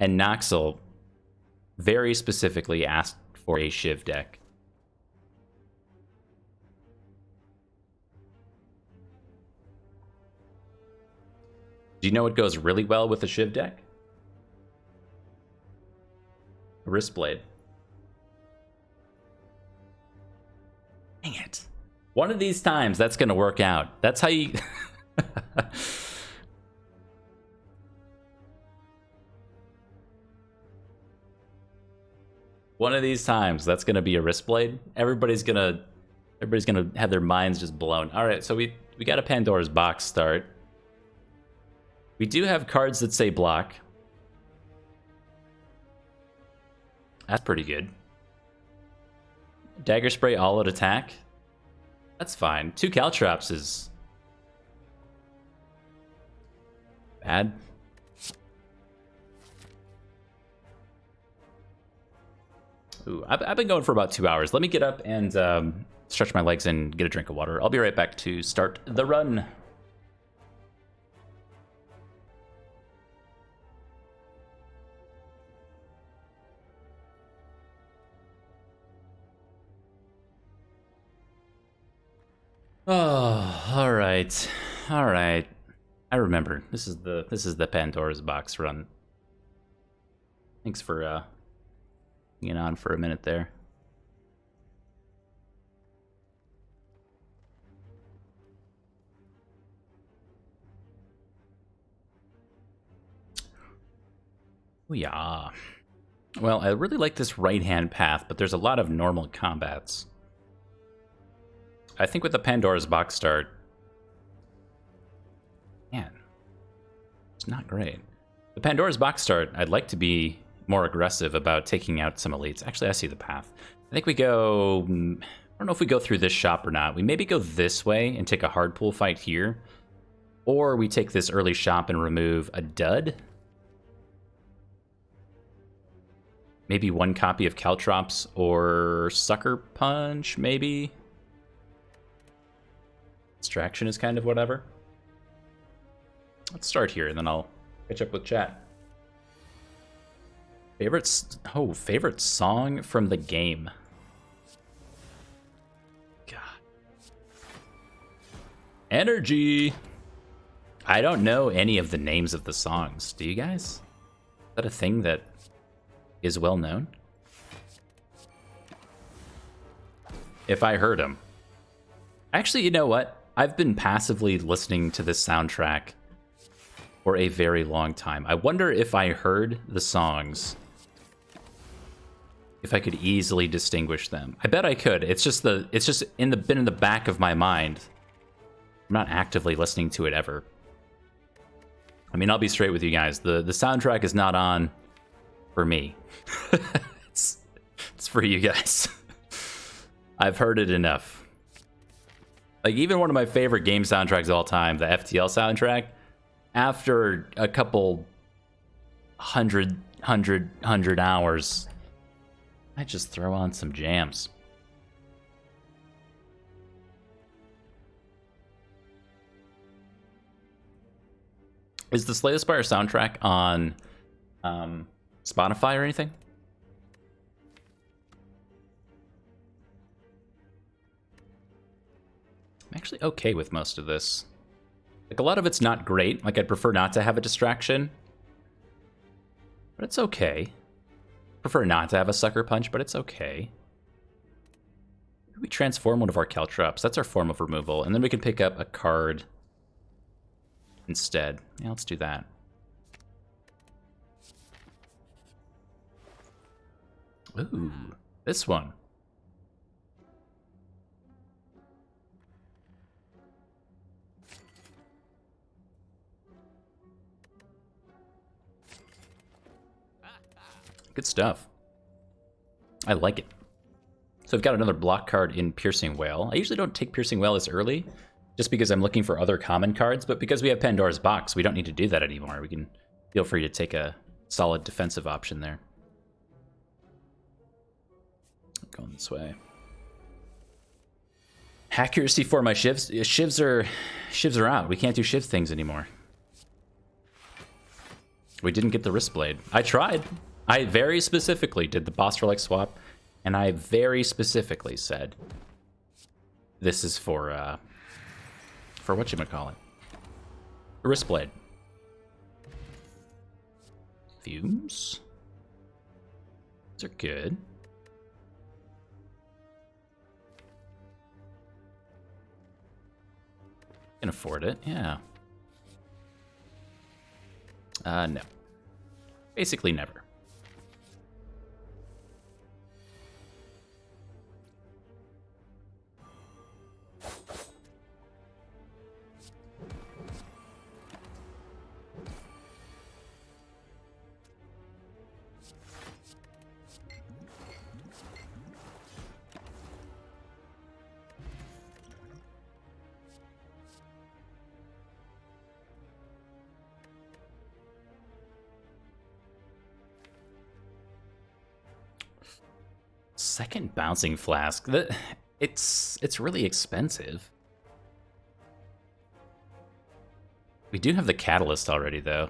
And Noxel very specifically asked for a Shiv deck. Do you know what goes really well with a Shiv deck? A Wristblade. Dang it. One of these times, that's going to work out. That's how you... One of these times, that's going to be a Wristblade. Everybody's going to have their minds just blown. All right, so we got a Pandora's box start. We do have cards that say block. That's pretty good. Dagger Spray all out attack. That's fine. 2 Caltrops is bad. Ooh, I've been going for about 2 hours. Let me get up and stretch my legs and get a drink of water. I'll be right back to start the run. Oh, all right. I remember. This is the Pandora's box run. Thanks for hanging on for a minute there. Oh yeah. Well, I really like this right-hand path, but there's a lot of normal combats. I think with the Pandora's box start, man, it's not great. The Pandora's box start, I'd like to be more aggressive about taking out some elites. Actually, I see the path. I think we go, I don't know if we go through this shop or not. We maybe go this way and take a hard pull fight here. Or we take this early shop and remove a dud. Maybe 1 copy of Caltrops or Sucker Punch, maybe. Distraction is kind of whatever. Let's start here, and then I'll catch up with chat. Favorite song from the game. God. Energy. I don't know any of the names of the songs. Do you guys? Is that a thing that is well known? If I heard them. Actually, you know what? I've been passively listening to this soundtrack for a very long time. I wonder if I heard the songs, if I could easily distinguish them. I bet I could. It's just been in the back of my mind. I'm not actively listening to it ever. I mean, I'll be straight with you guys. The soundtrack is not on for me. it's for you guys. I've heard it enough. Like, even one of my favorite game soundtracks of all time, the FTL soundtrack, after a couple hundred hours, I just throw on some jams. Is the Slay the Spire soundtrack on Spotify or anything? I'm actually okay with most of this. Like, a lot of it's not great. Like, I'd prefer not to have a distraction. But it's okay. Prefer not to have a Sucker Punch, but it's okay. We transform one of our Caltrops. That's our form of removal. And then we can pick up a card instead. Yeah, let's do that. Ooh, this one. Good stuff. I like it. So we've got another block card in Piercing Whale. I usually don't take Piercing Whale this early, just because I'm looking for other common cards, but because we have Pandora's Box, we don't need to do that anymore. We can feel free to take a solid defensive option there. Going this way. Accuracy for my shivs. Shivs are out. We can't do shiv things anymore. We didn't get the wrist blade. I tried. I very specifically did the boss relic swap, and I very specifically said, this is for whatchamacallit. A wrist blade. Fumes? These are good. Can afford it, yeah. No. Basically never. Second bouncing flask. It's really expensive. We do have the catalyst already, though.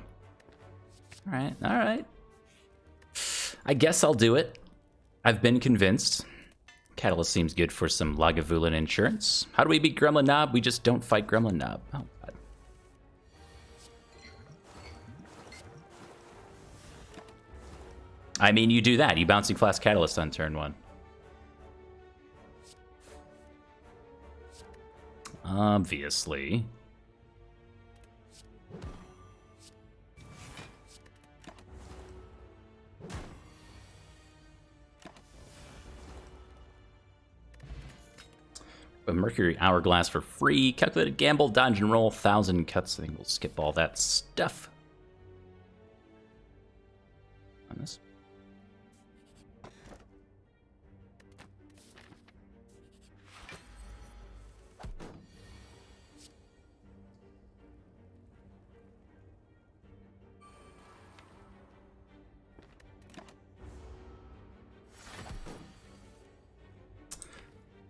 All right. I guess I'll do it. I've been convinced. Catalyst seems good for some Lagavulin insurance. How do we beat Gremlin Knob? We just don't fight Gremlin Knob. Oh, God. I mean, you do that. You bouncing flask catalyst on turn 1. Obviously. A Mercury Hourglass for free. Calculated gamble, dodge and roll, 1,000 cuts. I think we'll skip all that stuff. On this.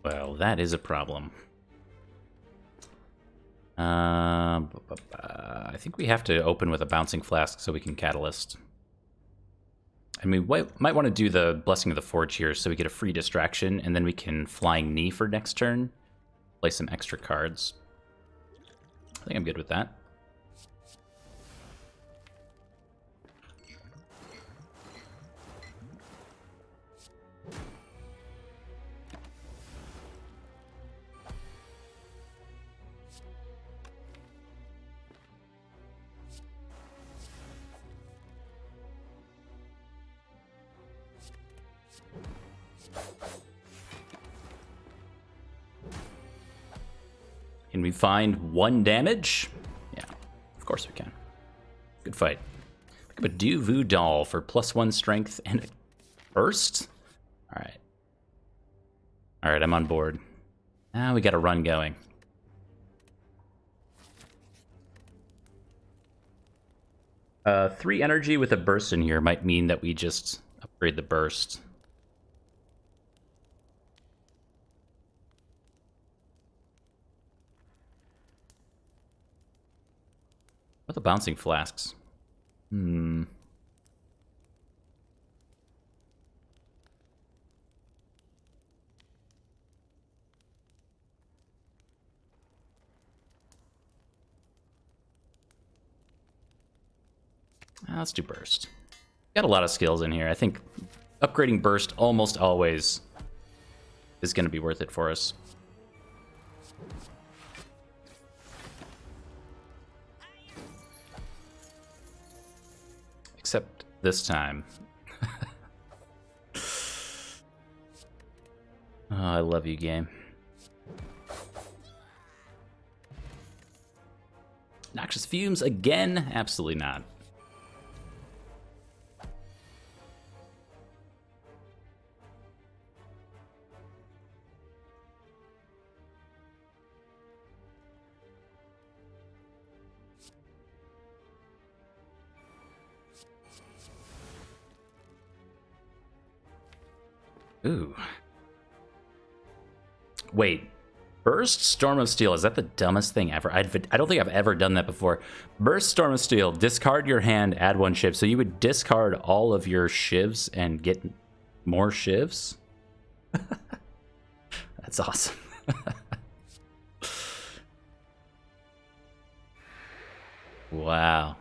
Well, that is a problem. I think we have to open with a bouncing flask so we can catalyst. And we might want to do the Blessing of the Forge here so we get a free distraction, and then we can Flying Knee for next turn. Play some extra cards. I think I'm good with that. Can we find 1 damage? Yeah, of course we can. Good fight. Pick up a Duvu Doll for +1 strength and a burst? Alright. Alright, I'm on board. Now we got a run going. Three energy with a burst in here might mean that we just upgrade the burst. What are the bouncing flasks? Let's do burst. Got a lot of skills in here. I think upgrading burst almost always is going to be worth it for us. Except this time. Oh, I love you, game. Noxious fumes again? Absolutely not. Ooh. Wait. Burst Storm of Steel. Is that the dumbest thing ever? I don't think I've ever done that before. Burst Storm of Steel. Discard your hand, add 1 shiv. So you would discard all of your shivs and get more shivs? That's awesome. Wow.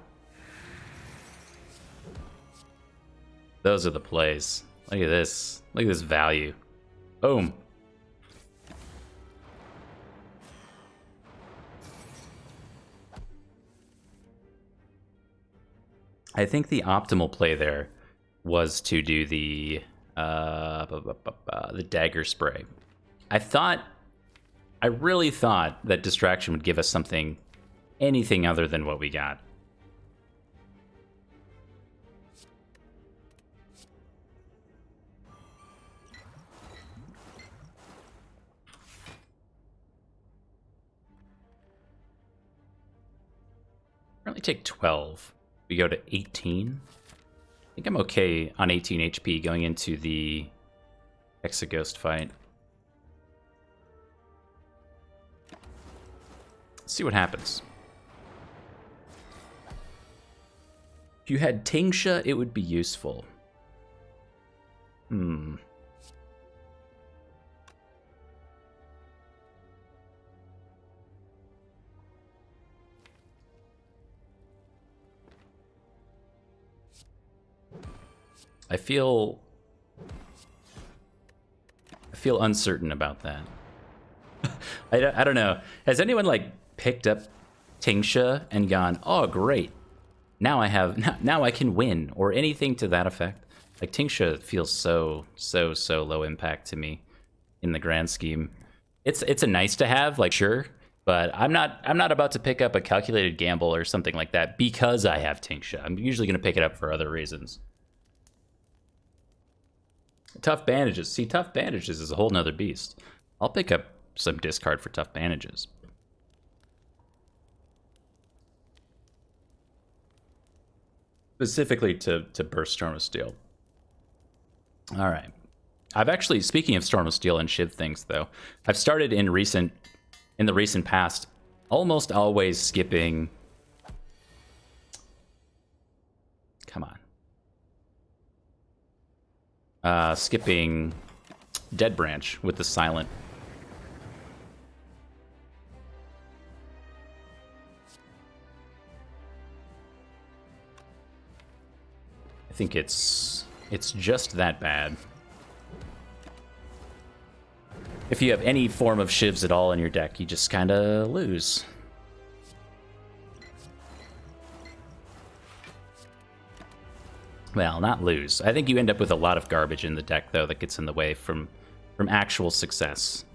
Those are the plays. Look at this. Look at this value. Boom. I think the optimal play there was to do the dagger spray. I really thought that distraction would give us something, anything other than what we got. Currently take 12. We go to 18. I think I'm okay on 18 HP going into the Hexaghost fight. Let's see what happens. If you had Tingsha, it would be useful. I feel uncertain about that. I don't know. Has anyone like picked up Tingsha and gone, "Oh, great. Now I can win," or anything to that effect? Like Tingsha feels so low impact to me in the grand scheme. It's a nice to have, like, sure, but I'm not about to pick up a calculated gamble or something like that because I have Tingsha. I'm usually going to pick it up for other reasons. Tough bandages. See, tough bandages is a whole nother beast. I'll pick up some discard for tough bandages. Specifically to burst Storm of Steel. All right. I've actually, speaking of Storm of Steel and Shiv things, though, I've started in the recent past almost always skipping. Come on. Skipping Dead Branch with the silent. I think it's just that bad. If you have any form of shivs at all in your deck, you just kind of lose. Well, not lose. I think you end up with a lot of garbage in the deck, though, that gets in the way from actual success.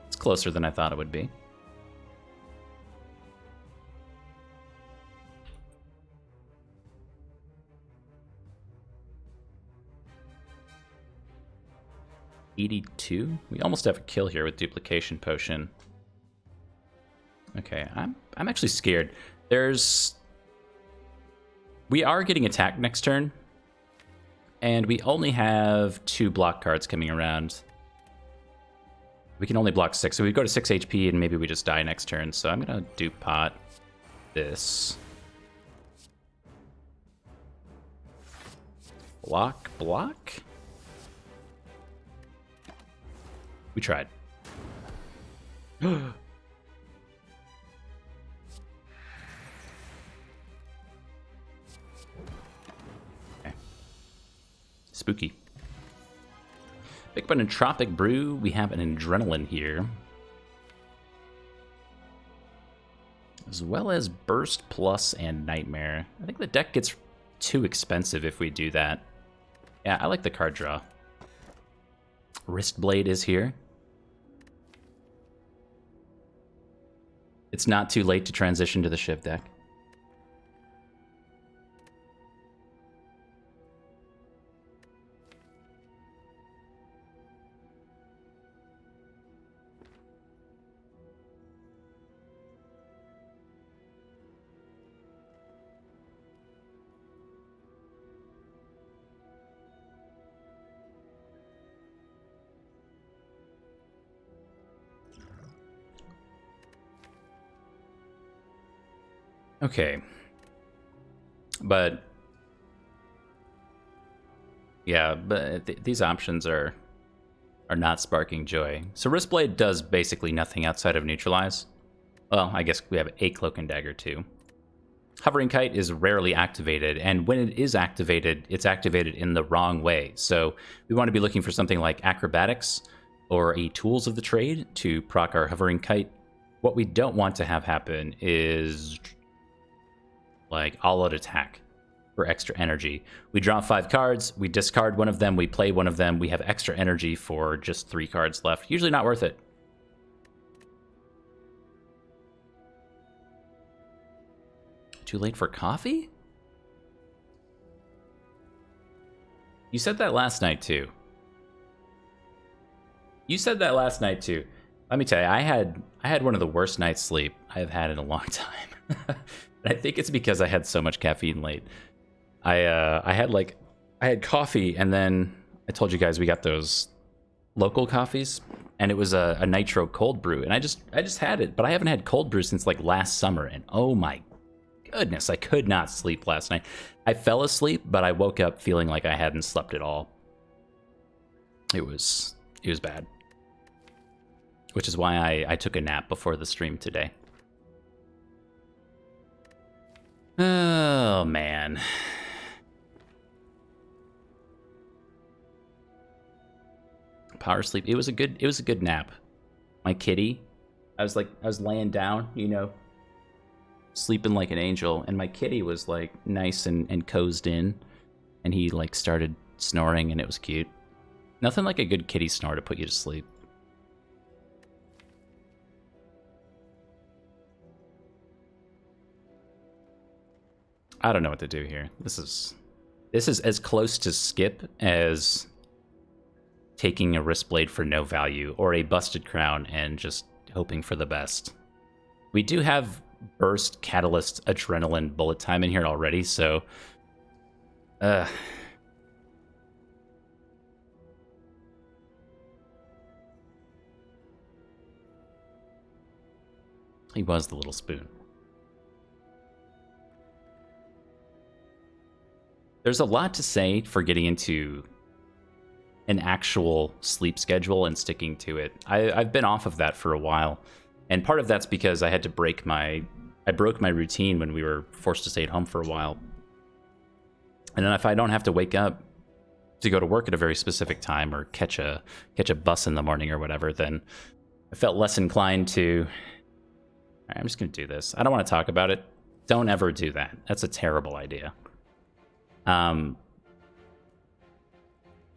It's closer than I thought it would be. $82? We almost have a kill here with Duplication Potion. Okay, I'm actually scared. We are getting attacked next turn, and we only have 2 block cards coming around. We can only block 6, so we go to 6 HP, and maybe we just die next turn. So I'm gonna Dupot this. Block. We tried. Okay. Spooky. Pick up an Entropic Brew. We have an Adrenaline here. As well as Burst Plus and Nightmare. I think the deck gets too expensive if we do that. Yeah, I like the card draw. Wristblade is here. It's not too late to transition to the Shiv deck. Okay. But yeah, but these options are not sparking joy. So Wristblade does basically nothing outside of neutralize. Well, I guess we have a Cloak and Dagger too. Hovering Kite is rarely activated, and when it is activated, it's activated in the wrong way. So we want to be looking for something like Acrobatics or a Tools of the Trade to proc our Hovering Kite. What we don't want to have happen is like all-out attack for extra energy. We draw 5 cards, we discard one of them, we play one of them, we have extra energy for just 3 cards left. Usually not worth it. Too late for coffee? You said that last night too. Let me tell you, I had one of the worst night's sleep I've had in a long time. I think it's because I had so much caffeine late. I had coffee, and then I told you guys we got those local coffees, and it was a nitro cold brew, and I just had it, but I haven't had cold brew since like last summer, and oh my goodness, I could not sleep last night. I fell asleep, but I woke up feeling like I hadn't slept at all. It was bad. Which is why I took a nap before the stream today. Oh man. Power sleep. It was a good nap. My kitty, I was laying down, you know, sleeping like an angel, and my kitty was like nice and cozied in, and he like started snoring, and it was cute. Nothing like a good kitty snore to put you to sleep. I don't know what to do here. This is as close to skip as taking a Wristblade for no value, or a Busted Crown and just hoping for the best. We do have Burst, Catalyst, Adrenaline, Bullet Time in here already, so he was the little spoon. There's a lot to say for getting into an actual sleep schedule and sticking to it. I've been off of that for a while, and part of that's because I had to broke my routine when we were forced to stay at home for a while. And then if I don't have to wake up to go to work at a very specific time or catch a bus in the morning or whatever, then I felt less inclined to. All right, I'm just gonna do this. I don't want to talk about it. Don't ever do that. That's a terrible idea.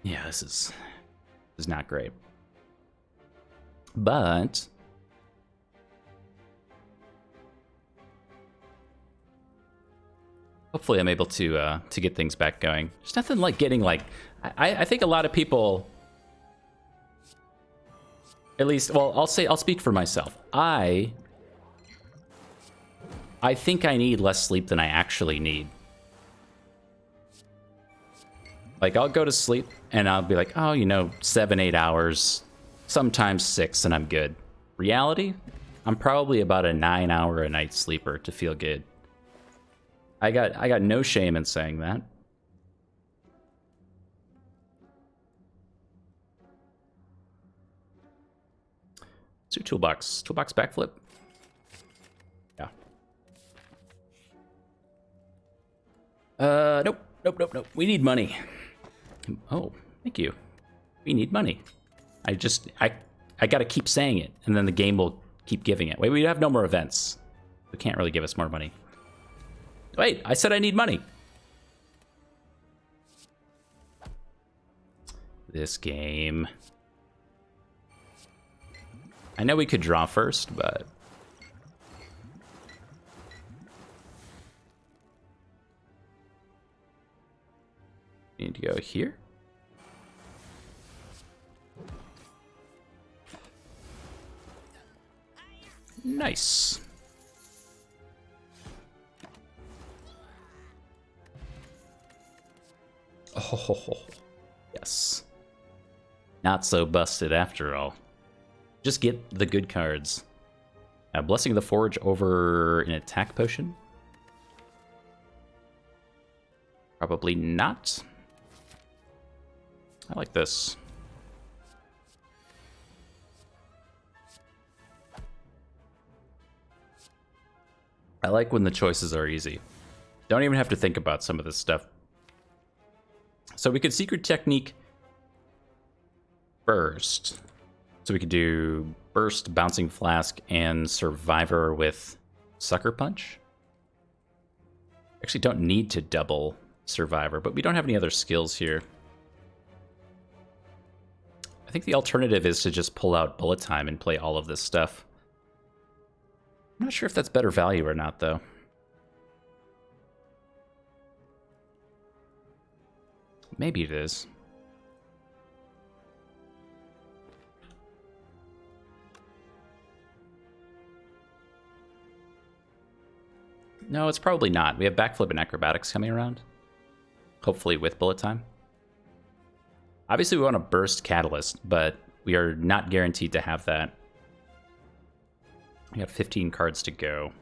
Yeah, this is not great. But hopefully I'm able to get things back going. There's nothing like getting like I think a lot of people, at least, well, I'll speak for myself. I think I need less sleep than I actually need. Like, I'll go to sleep, and I'll be like, oh, 7-8 hours, sometimes 6, and I'm good. Reality, I'm probably about a 9-hour-a-night sleeper to feel good. I got no shame in saying that. So toolbox backflip. Yeah. Nope. We need money. Oh, thank you. We need money. I gotta keep saying it, and then the game will keep giving it. Wait, we have no more events. It can't really give us more money. Wait, I said I need money. This game. I know we could draw first, but need to go here. Nice. Oh, yes. Not so busted after all. Just get the good cards. Blessing of the Forge over an attack potion. Probably not. I like this. I like when the choices are easy. Don't even have to think about some of this stuff. So we could Secret Technique Burst. So we could do Burst, Bouncing Flask, and Survivor with Sucker Punch. Actually don't need to double Survivor, but we don't have any other skills here. I think the alternative is to just pull out Bullet Time and play all of this stuff. I'm not sure if that's better value or not, though. Maybe it is. No, it's probably not. We have Backflip and Acrobatics coming around. Hopefully with Bullet Time. Obviously we want to burst Catalyst, but we are not guaranteed to have that. We have 15 cards to go.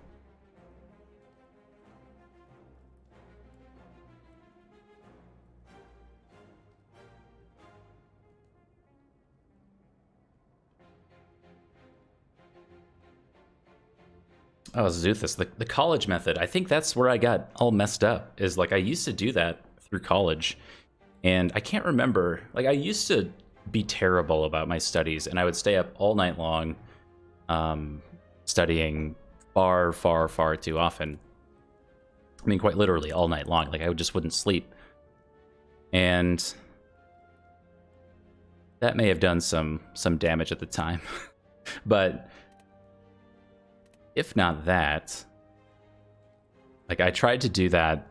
Oh, Zuthus, the college method. I think that's where I got all messed up, is like I used to do that through college. And I can't remember, like I used to be terrible about my studies and I would stay up all night long studying far, far, far too often. I mean, quite literally all night long. Like I just wouldn't sleep. And that may have done some damage at the time. But if not that, like I tried to do that.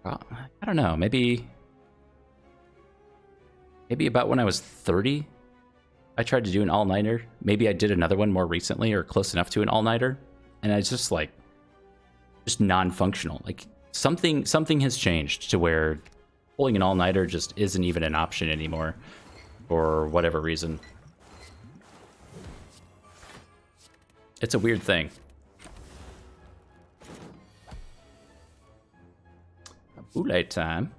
I don't know, maybe about when I was 30, I tried to do an all-nighter. Maybe I did another one more recently or close enough to an all-nighter, and it's just like, just non-functional. Like something has changed to where pulling an all-nighter just isn't even an option anymore for whatever reason. It's a weird thing. Boule time.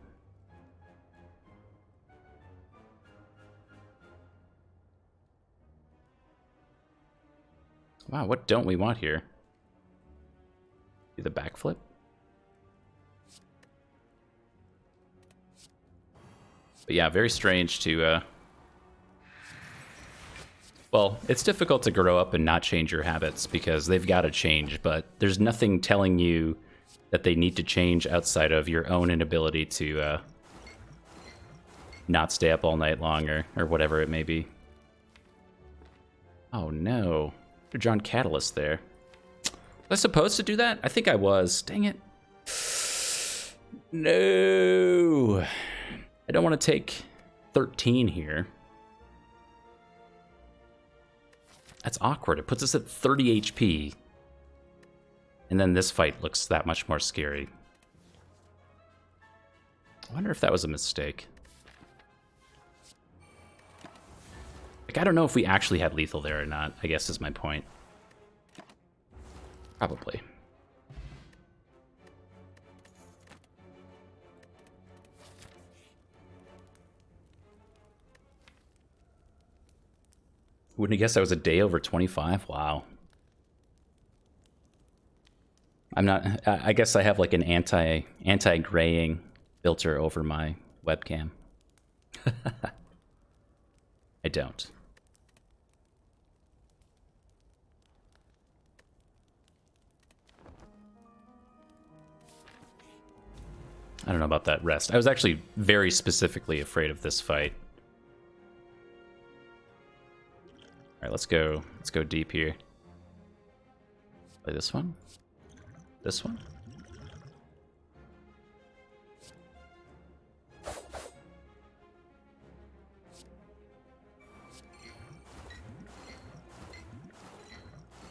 Wow, what don't we want here? Do the backflip? But yeah, very strange to well, it's difficult to grow up and not change your habits because they've got to change, but there's nothing telling you that they need to change outside of your own inability to not stay up all night long or whatever it may be. Oh no. There's John Catalyst there. Was I supposed to do that? I think I was. Dang it. No. I don't want to take 13 here. That's awkward. It puts us at 30 HP. And then this fight looks that much more scary. I wonder if that was a mistake. Like, I don't know if we actually had lethal there or not, I guess is my point. Probably. Wouldn't have guessed that was a day over 25? Wow. I'm not, I guess I have like an anti-graying filter over my webcam. I don't. I don't know about that rest. I was actually very specifically afraid of this fight. All right, let's go deep here. Play this one. This one?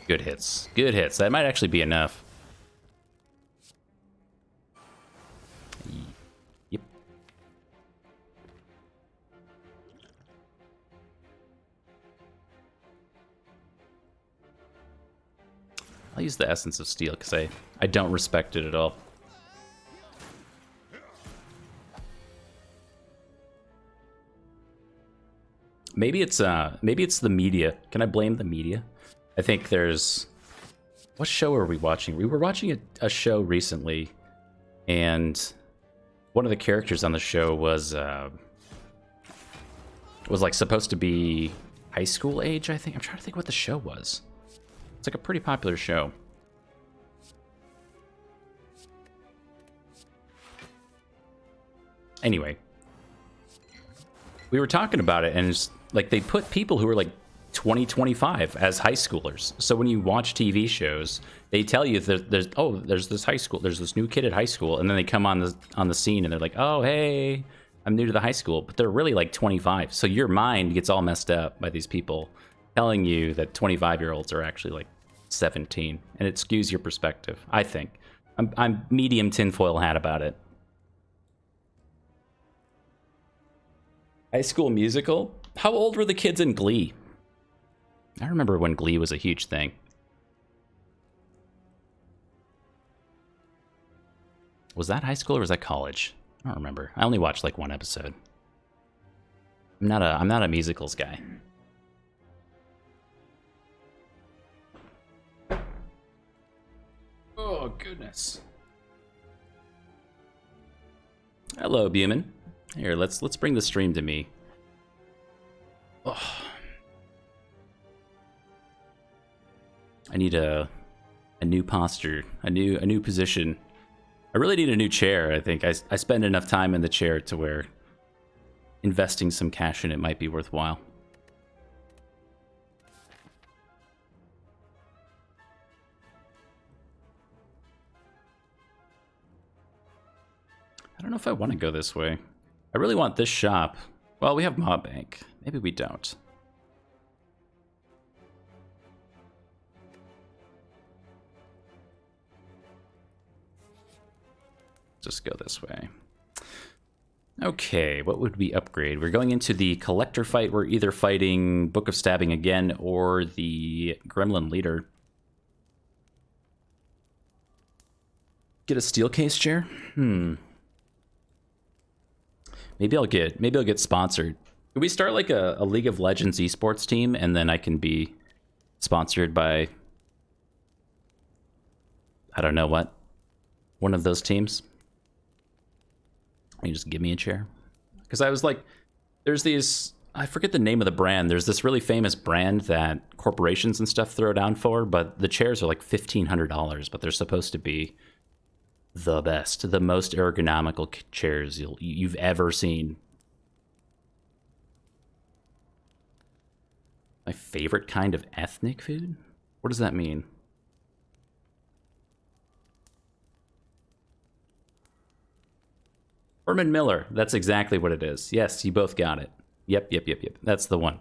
Good hits. Good hits. That might actually be enough. Yep. I'll use the Essence of Steel because I don't respect it at all. Maybe it's the media. Can I blame the media? I think there's... What show are we watching? We were watching a show recently, and one of the characters on the show was like supposed to be high school age, I think. I'm trying to think what the show was. It's like a pretty popular show. Anyway, we were talking about it, and it's like they put people who are like 20, 25 as high schoolers. So when you watch TV shows, they tell you that there's this new kid at high school, and then they come on the scene and they're like, oh, hey, I'm new to the high school, but they're really like 25. So your mind gets all messed up by these people telling you that 25-year-olds are actually like 17, and it skews your perspective. I think I'm medium tinfoil hat about it. High School Musical? How old were the kids in Glee? I remember when Glee was a huge thing. Was that high school or was that college? I don't remember. I only watched like one episode. I'm not a musicals guy. Oh goodness. Hello, Buman. Here, let's bring the stream to me. Oh. I need a new posture, a new position. I really need a new chair, I think. I spend enough time in the chair to where investing some cash in it might be worthwhile. I don't know if I want to go this way. I really want this shop. Well, we have Mob Bank. Maybe we don't. Just go this way. Okay, what would we upgrade? We're going into the collector fight. We're either fighting Book of Stabbing again or the Gremlin Leader. Get a steel case chair? Maybe I'll get sponsored. Can we start like a League of Legends esports team, and then I can be sponsored by, I don't know what, one of those teams? You just give me a chair. Because I was like, there's these, I forget the name of the brand. There's this really famous brand that corporations and stuff throw down for, but the chairs are like $1,500, but they're supposed to be the best, the most ergonomical chairs you've ever seen. My favorite kind of ethnic food? What does that mean? Herman Miller. That's exactly what it is. Yes, you both got it. Yep. That's the one.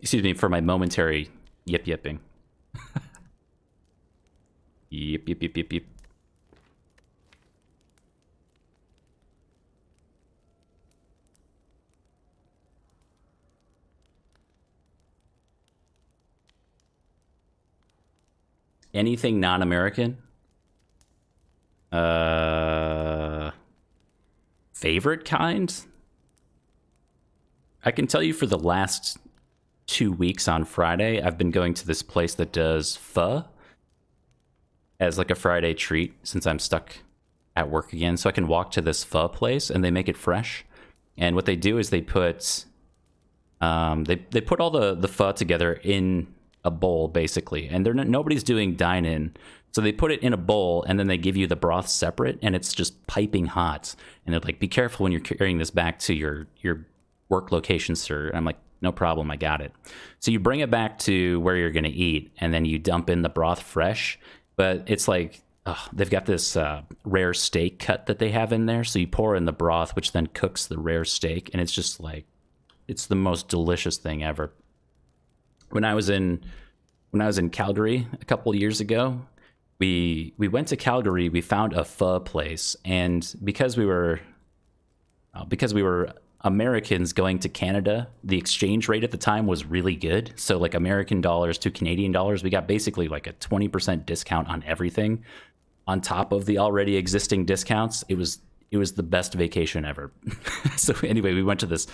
Excuse me for my momentary yipping. Yep. Anything non-American? Favorite kind? I can tell you for the last 2 weeks on Friday, I've been going to this place that does pho as like a Friday treat since I'm stuck at work again. So I can walk to this pho place and they make it fresh. And what they do is they put they put all the pho together in a bowl basically, and nobody's doing dine-in. So they put it in a bowl, and then they give you the broth separate, and it's just piping hot. And they're like, be careful when you're carrying this back to your work location, sir. And I'm like, no problem, I got it. So you bring it back to where you're going to eat, and then you dump in the broth fresh. But it's like, they've got this rare steak cut that they have in there. So you pour in the broth, which then cooks the rare steak, and it's just like, it's the most delicious thing ever. When I was in Calgary a couple years ago, we went to Calgary. We found a pho place, and because we were Americans going to Canada, the exchange rate at the time was really good. So like American dollars to Canadian dollars, we got basically like a 20% discount on everything. On top of the already existing discounts, it was the best vacation ever. So anyway, we went to this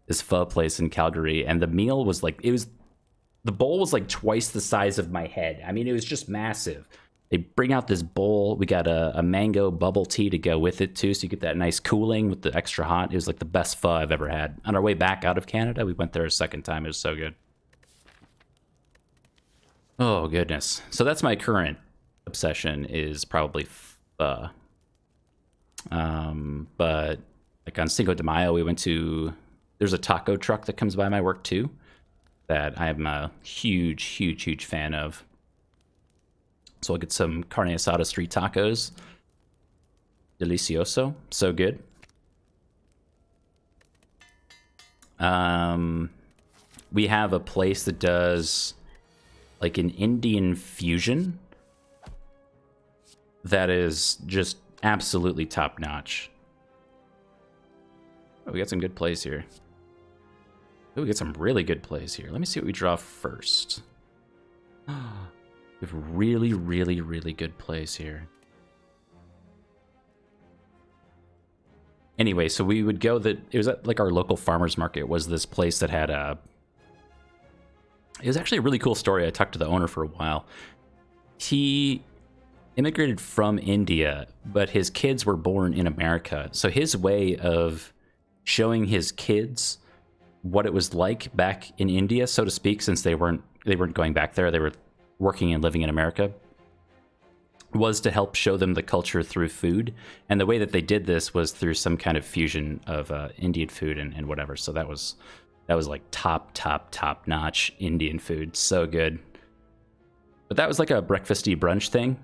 pho place in Calgary, and the meal was like, the bowl was like twice the size of my head. I mean, it was just massive. They bring out this bowl. We got a mango bubble tea to go with it too, so you get that nice cooling with the extra hot. It was like the best pho I've ever had. On our way back out of Canada, we went there a second time. It was so good. Oh goodness. So that's my current obsession, is probably pho. But like on Cinco de Mayo, we went to, there's a taco truck that comes by my work too that I'm a huge fan of. So I'll get some carne asada street tacos. Delicioso. So good. We have a place that does like an Indian fusion that is just absolutely top notch. Oh, we got some good plays here. Oh, we got some really good plays here. Let me see what we draw first. We have really good plays here. Anyway, so we would go it was at like our local farmer's market was this place that had it was actually a really cool story. I talked to the owner for a while. He immigrated from India, but his kids were born in America. So his way of showing his kids what it was like back in India, so to speak, since they weren't going back there, they were working and living in America, was to help show them the culture through food. And the way that they did this was through some kind of fusion of Indian food and whatever. So that was like top notch Indian food. So good. But that was like a breakfasty brunch thing.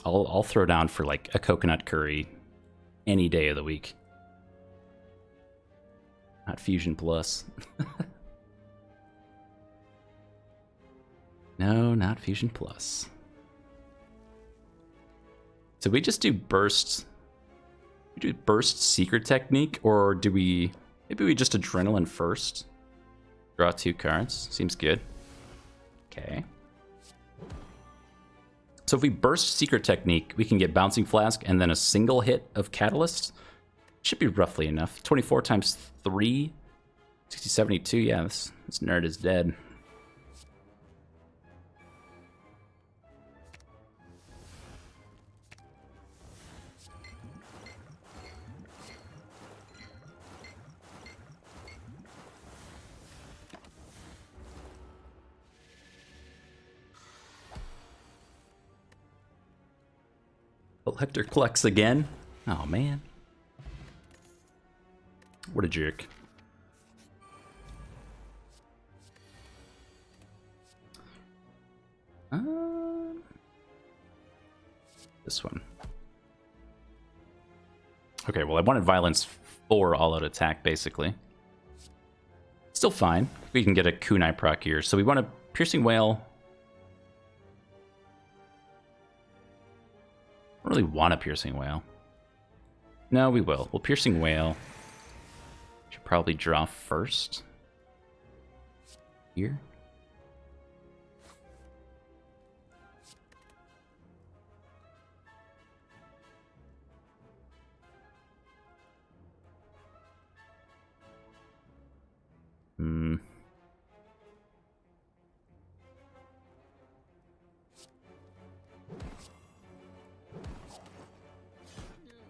I'll throw down for like a coconut curry any day of the week. Not Fusion Plus. No, not Fusion Plus. So we just do burst. We do burst secret technique, or do we? Maybe we just adrenaline first. Draw 2 cards. Seems good. Okay. So if we burst secret technique, we can get bouncing flask and then a single hit of catalyst. Should be roughly enough. 24 times 3, 60, 72. Yeah, this nerd is dead. Hector collects again. Oh man. What a jerk. This one. Okay, well I wanted violence for all-out attack, basically. Still fine. We can get a kunai proc here. So we want a piercing wail. I don't really want a piercing wail. No, we will. We'll piercing wail. Should probably draw first. Here.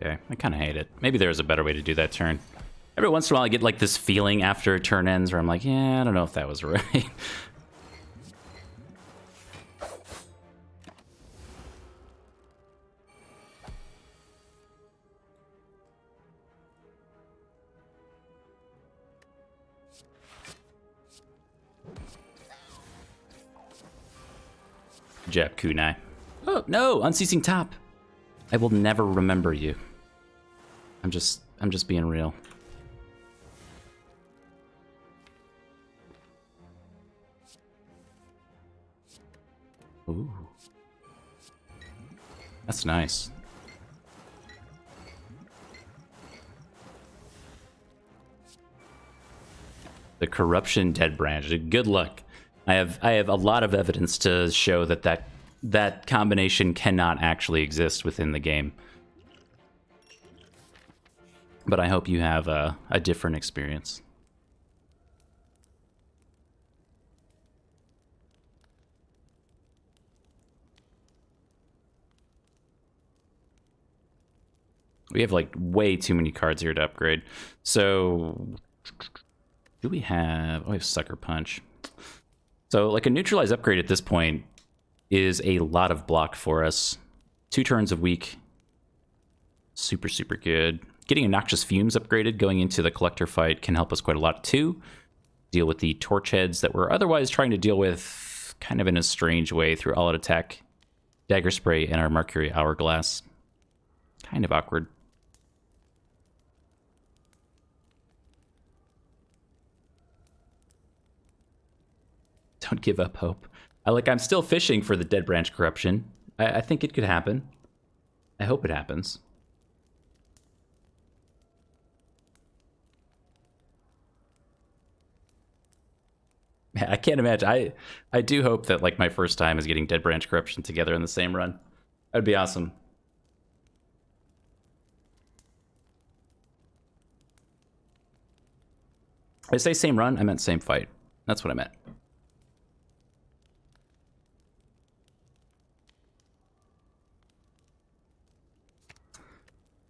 Okay, I kind of hate it. Maybe there's a better way to do that turn. Every once in a while I get like this feeling after a turn ends where I'm like, yeah, I don't know if that was right. Jab kunai. Oh, no, unceasing top. I will never remember you. I'm just being real. Ooh. That's nice. The corruption dead branch. Good luck. I have a lot of evidence to show that combination cannot actually exist within the game. but I hope you have a different experience. We have like way too many cards here to upgrade. So do we have... Oh, we have Sucker Punch. So like a neutralize upgrade at this point is a lot of block for us. 2 turns a week. Super, super good. Getting a Noxious Fumes upgraded going into the Collector fight can help us quite a lot too. Deal with the Torch Heads that we're otherwise trying to deal with kind of in a strange way through All Out Attack, Dagger Spray, and our Mercury Hourglass. Kind of awkward. Don't give up hope. I'm still fishing for the Dead Branch Corruption. I think it could happen. I hope it happens. I can't imagine. I do hope that like my first time is getting Dead Branch Corruption together in the same run. That'd be awesome. I say same run, I meant same fight. That's what I meant.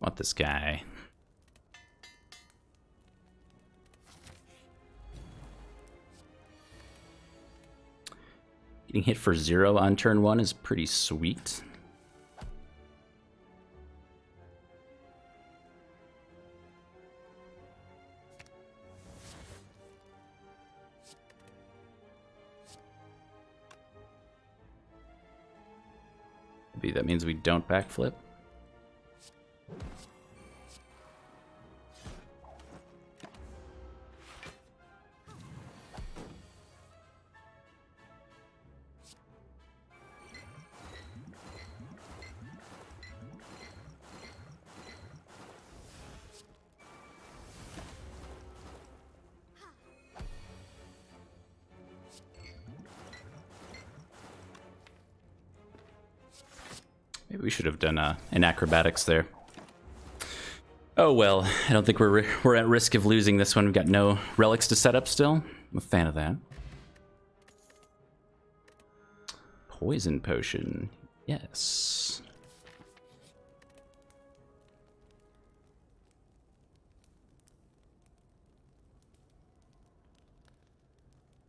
Want this guy. Getting hit for 0 on turn 1 is pretty sweet. Maybe that means we don't backflip. Maybe we should have done an acrobatics there. Oh well, I don't think we're at risk of losing this one. We've got no relics to set up still. I'm a fan of that. Poison potion. Yes.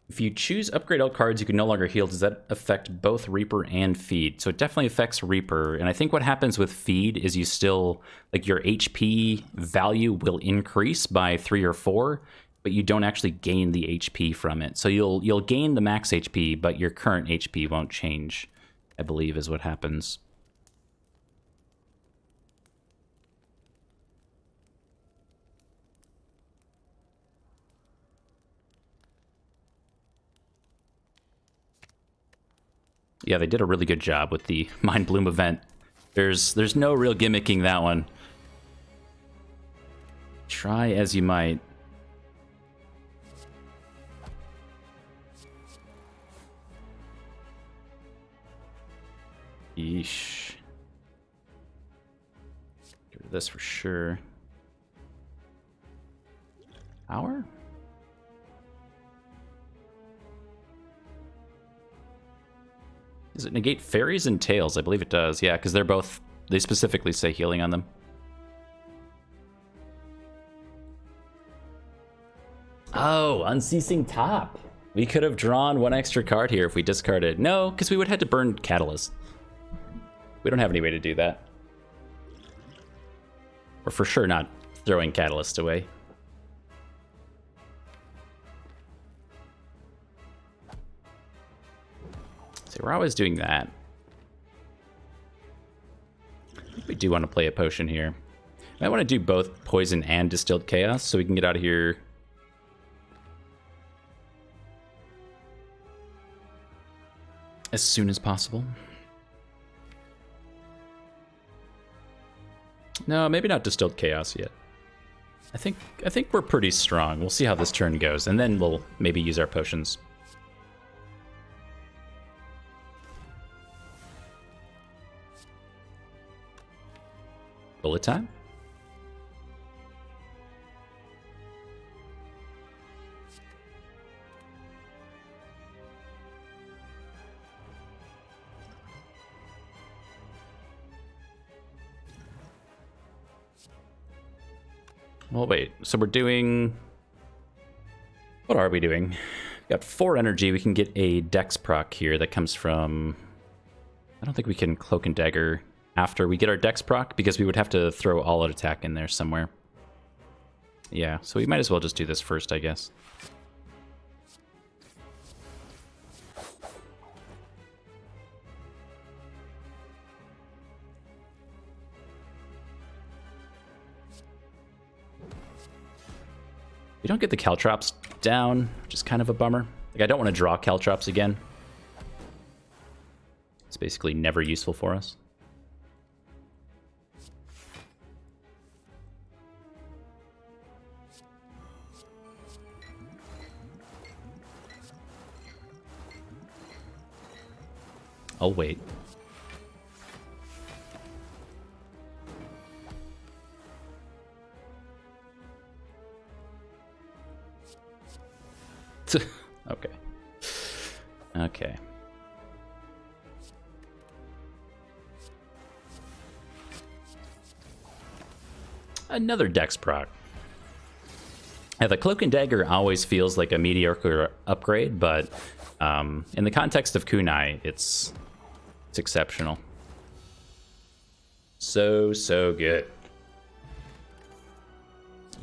If you choose upgrade all cards you can no longer heal, does that affect both Reaper and Feed? So it definitely affects Reaper, and I think what happens with Feed is you still, like your HP value will increase by 3 or 4, but you don't actually gain the HP from it. So you'll gain the max HP, but your current HP won't change, I believe is what happens. Yeah, they did a really good job with the Mind Bloom event. There's no real gimmicking that one. Try as you might. Yeesh. Get rid of this for sure. Power? Does it negate fairies and tails? I believe it does. Yeah, because they specifically say healing on them. Oh, Unceasing Top. We could have drawn 1 extra card here if we discarded. No, because we would have had to burn Catalyst. We don't have any way to do that. We're for sure not throwing Catalyst away. So we're always doing that. We do want to play a potion here. I want to do both Poison and Distilled Chaos so we can get out of here as soon as possible. No, maybe not Distilled Chaos yet. I think we're pretty strong. We'll see how this turn goes, and then we'll maybe use our potions. Bullet time? Well, wait. So we're doing... What are we doing? We've got 4 energy. We can get a dex proc here that comes from... I don't think we can Cloak and Dagger after we get our dex proc, because we would have to throw all-out attack in there somewhere. Yeah, so we might as well just do this first, I guess. We don't get the Caltrops down, which is kind of a bummer. Like, I don't want to draw Caltrops again. It's basically never useful for us. I'll wait. Okay. Okay. Another dex proc. Yeah, the Cloak and Dagger always feels like a mediocre upgrade, but in the context of kunai, it's exceptional. So good.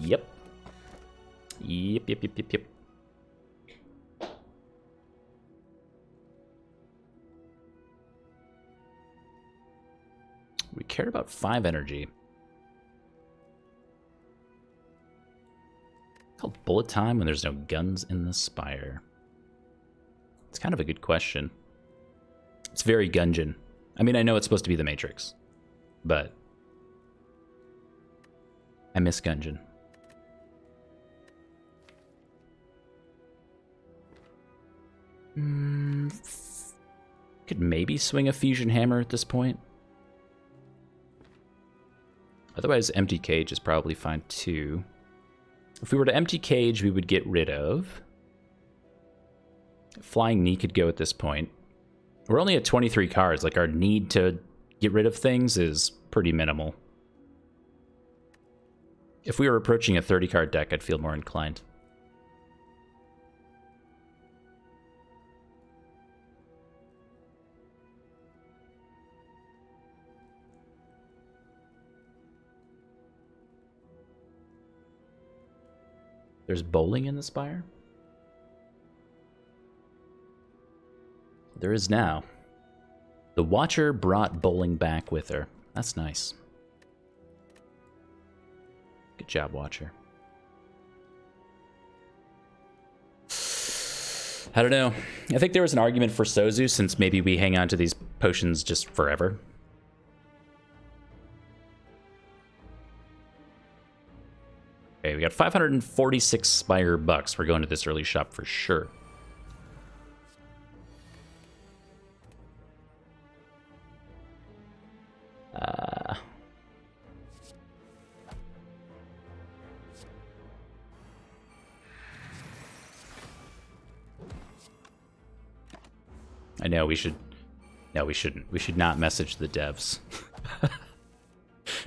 Yep. Yep. We cared about 5 energy. Called bullet time when there's no guns in the Spire. It's kind of a good question. It's very Gungeon. I mean, I know it's supposed to be the Matrix, but I miss Gungeon. Could maybe swing a fusion hammer at this point. Otherwise, empty cage is probably fine too. If we were to empty cage, we would get rid of... Flying Knee could go at this point. We're only at 23 cards. Like, our need to get rid of things is pretty minimal. If we were approaching a 30-card deck, I'd feel more inclined. There's bowling in the Spire? There is now. The Watcher brought bowling back with her. That's nice. Good job, Watcher. I don't know. I think there was an argument for Sozu, since maybe we hang on to these potions just forever. Okay, we got 546 Spire bucks. We're going to this early shop for sure. I know we should... No, we shouldn't. We should not message the devs.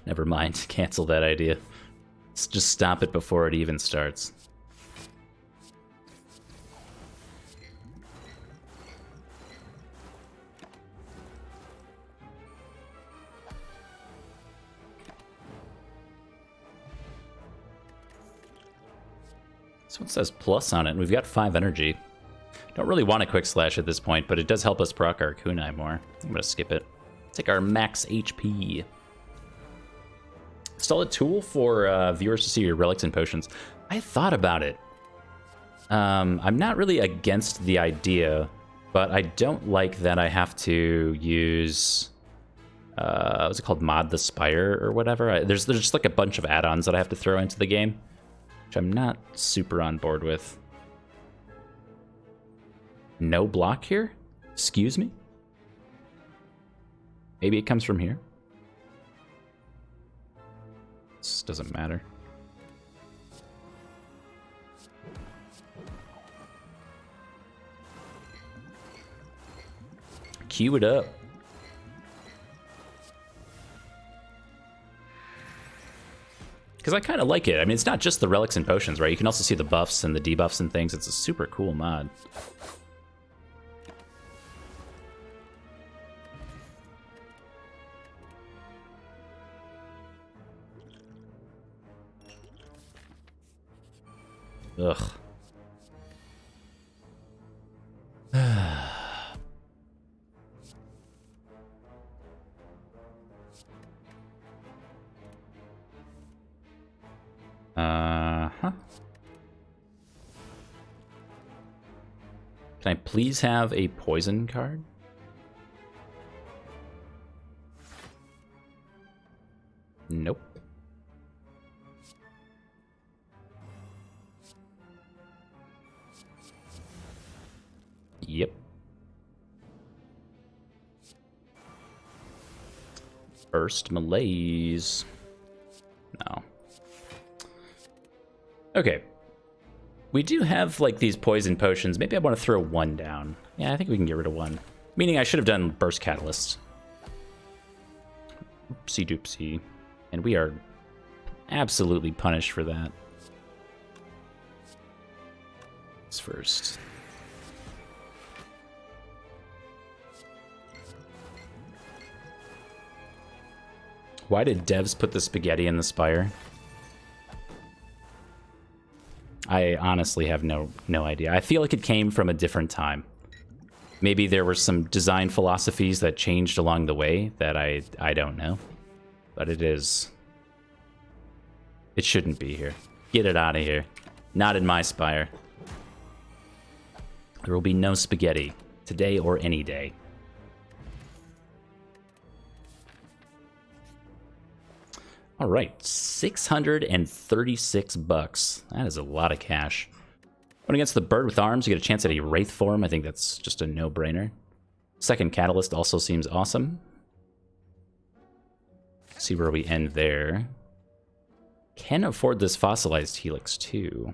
Never mind. Cancel that idea. Let's just stop it before it even starts. This one says plus on it, and we've got 5 energy. Don't really want a quick slash at this point, but it does help us proc our kunai more. I'm gonna skip it. Take our max HP. Install a tool for viewers to see your relics and potions. I thought about it. I'm not really against the idea, but I don't like that I have to use... what's it called? Mod the Spire or whatever? There's just like a bunch of add-ons that I have to throw into the game, which I'm not super on board with. No block here? Excuse me? Maybe it comes from here? This doesn't matter. Cue it up. Because because I kind of like it. I mean, it's not just the relics and potions, right? You can also see the buffs and the debuffs and things. It's a super cool mod. Ugh. Uh-huh. Can I please have a poison card? Nope. Yep. Burst malaise. No. Okay. We do have, like, these poison potions. Maybe I want to throw one down. Yeah, I think we can get rid of one. Meaning I should have done burst catalyst. Oopsie doopsie. And we are absolutely punished for that. It's first. Why did devs put the spaghetti in the Spire? I honestly have no idea. I feel like it came from a different time. Maybe there were some design philosophies that changed along the way that I don't know. But it is... It shouldn't be here. Get it out of here. Not in my Spire. There will be no spaghetti. Today or any day. All right, $636. That is a lot of cash. Going against the bird with arms, you get a chance at a wraith form. I think that's just a no-brainer. Second catalyst also seems awesome. See where we end there. Can afford this fossilized helix too.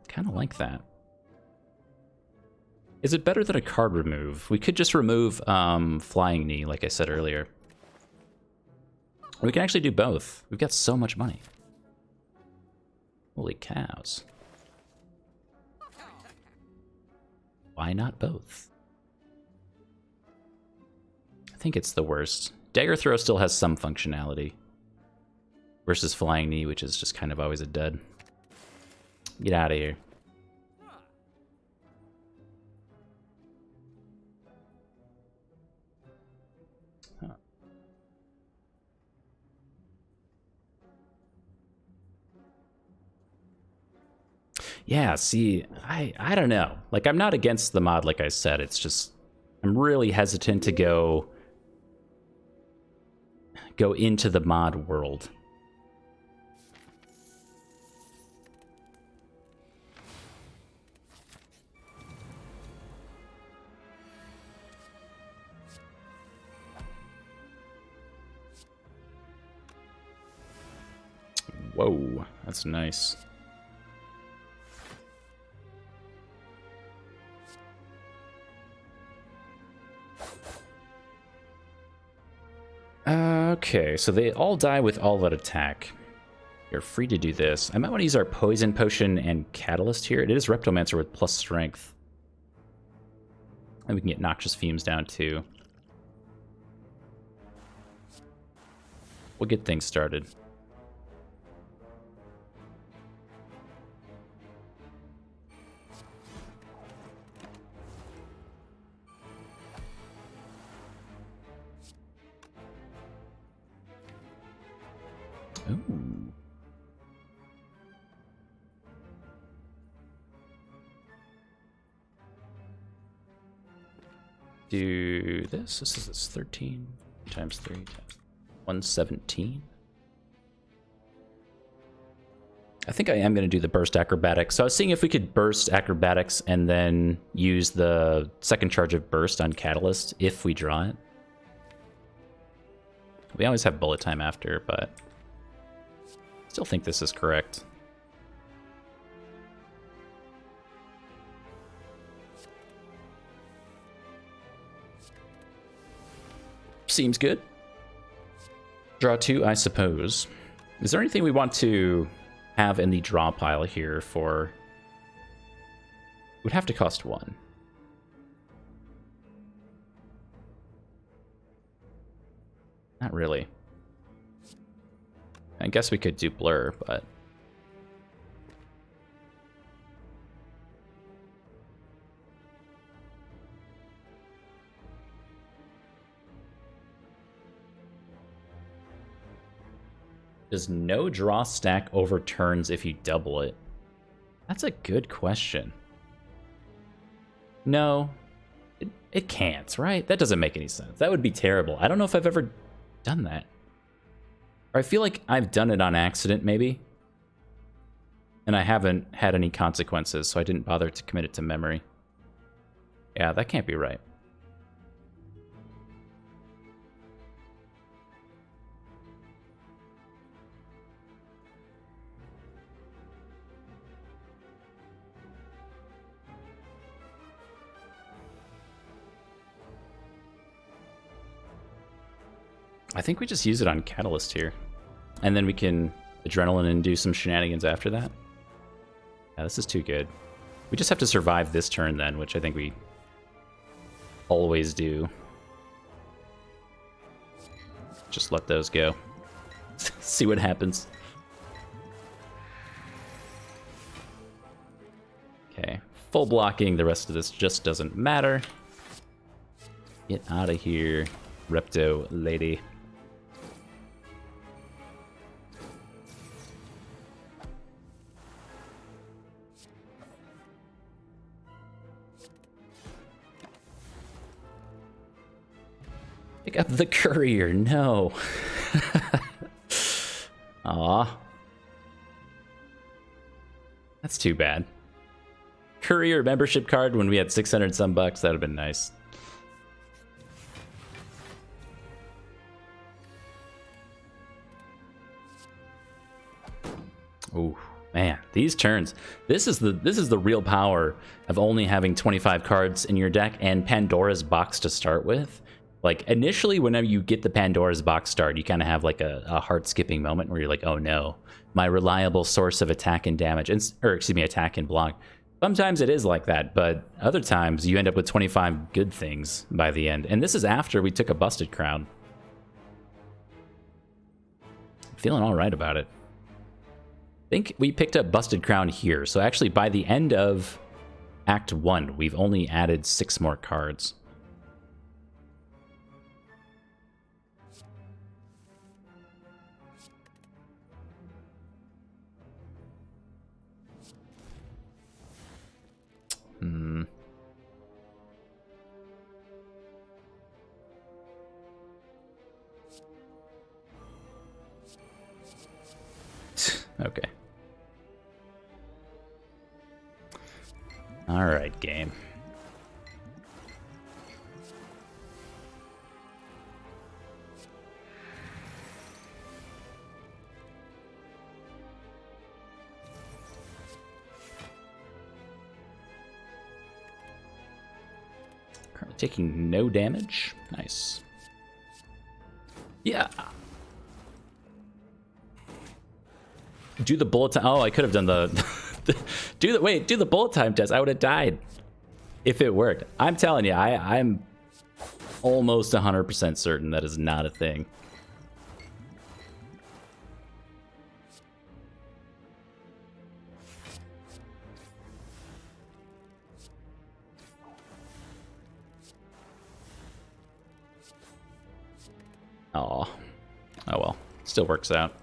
Kind of like that. Is it better than a card remove? We could just remove Flying Knee, like I said earlier. We can actually do both. We've got so much money. Holy cows. Why not both? I think it's the worst. Dagger Throw still has some functionality. Versus Flying Knee, which is just kind of always a dud. Get out of here. Yeah, see, I don't know. Like, I'm not against the mod, like I said. It's just, I'm really hesitant to go into the mod world. Whoa, that's nice. Okay, so they all die with all-out attack. You're free to do this. I might want to use our Poison Potion and Catalyst here. It is Reptomancer with plus strength. And we can get Noxious Fumes down too. We'll get things started. Ooh. Do this. This is 13 times 3 times 117. I think I am going to do the burst acrobatics. So I was seeing if we could burst acrobatics and then use the second charge of burst on Catalyst if we draw it. We always have bullet time after, but still think this is correct. Seems good. Draw 2, I suppose. Is there anything we want to have in the draw pile here for... It would have to cost 1. Not really. I guess we could do Blur, but... Does no draw stack overturns if you double it? That's a good question. No, it can't, right? That doesn't make any sense. That would be terrible. I don't know if I've ever done that. Or I feel like I've done it on accident, maybe. And I haven't had any consequences, so I didn't bother to commit it to memory. Yeah, that can't be right. I think we just use it on Catalyst here. And then we can Adrenaline and do some shenanigans after that. Yeah, this is too good. We just have to survive this turn then, which I think we always do. Just let those go. See what happens. Okay, full blocking. The rest of this just doesn't matter. Get out of here, Repto lady. Pick up the courier, no. Aw. That's too bad. Courier membership card when we had 600 some bucks, that would have been nice. Oh man, these turns. This is the real power of only having 25 cards in your deck and Pandora's box to start with. Like, initially, whenever you get the Pandora's box start, you kind of have, like, a heart-skipping moment where you're like, oh, no. My reliable source of attack and damage, or, excuse me, attack and block. Sometimes it is like that, but other times you end up with 25 good things by the end. And this is after we took a Busted Crown. I'm feeling all right about it. I think we picked up Busted Crown here. So, actually, by the end of Act 1, we've only added 6 more cards. Okay. All right, game. Currently taking no damage. Nice. Yeah. Do the bullet time. Oh, I could have done the do the bullet time test. I would have died if it worked. I'm telling you, I'm almost 100% certain that is not a thing. Oh well, still works out.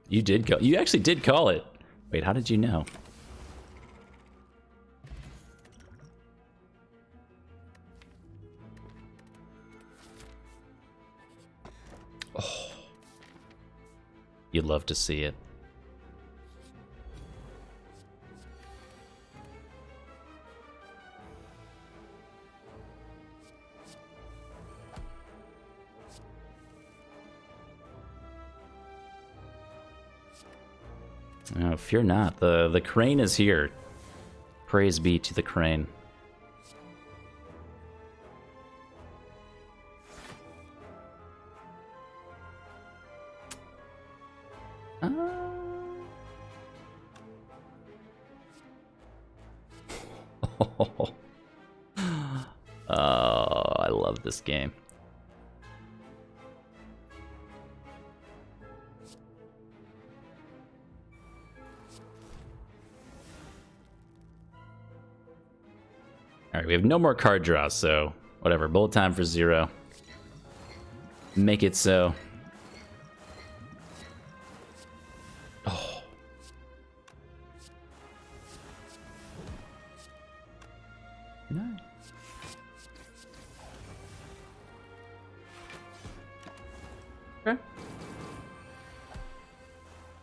You did go. You actually did call it. Wait, how did you know? Oh, you'd love to see it. Oh, fear not. The crane is here. Praise be to the crane. Oh, I love this game. All right, we have no more card draws, so whatever. Bullet time for 0. Make it so. Oh. Nice. Okay.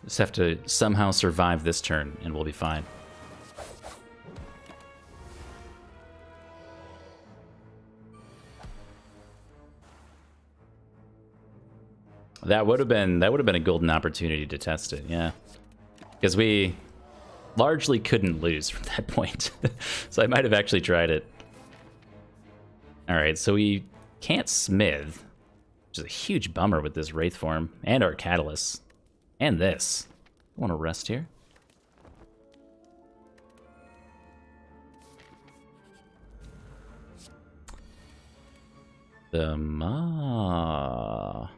Just have to somehow survive this turn, and we'll be fine. That would have been a golden opportunity to test it, yeah. Because we largely couldn't lose from that point. So I might have actually tried it. Alright, so we can't smith, which is a huge bummer with this Wraith form, and our Catalyst. And this. I want to rest here. The Ma.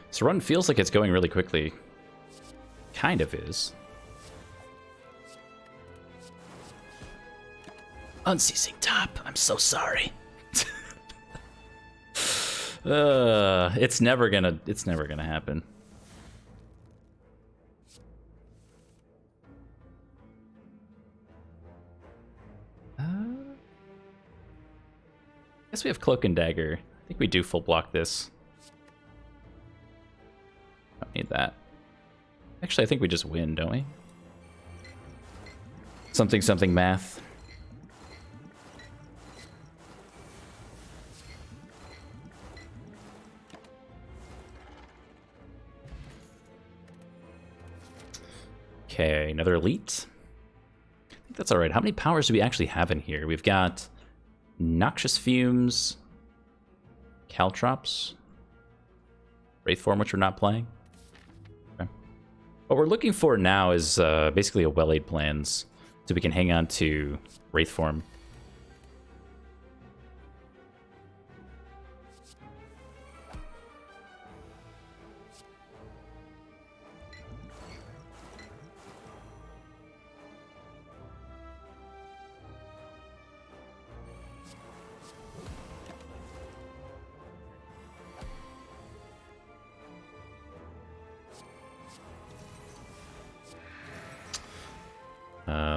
This run feels like it's going really quickly. Kind of is. Unceasing top. I'm so sorry. It's never gonna happen. I guess we have Cloak and Dagger. I think we do full block this. Don't need that. Actually, I think we just win, don't we? Something math. Okay, another elite. I think that's all right. How many powers do we actually have in here? We've got Noxious Fumes, Caltrops, Wraith form, which we're not playing. Okay. What we're looking for now is basically a well-laid plans, so we can hang on to Wraith form.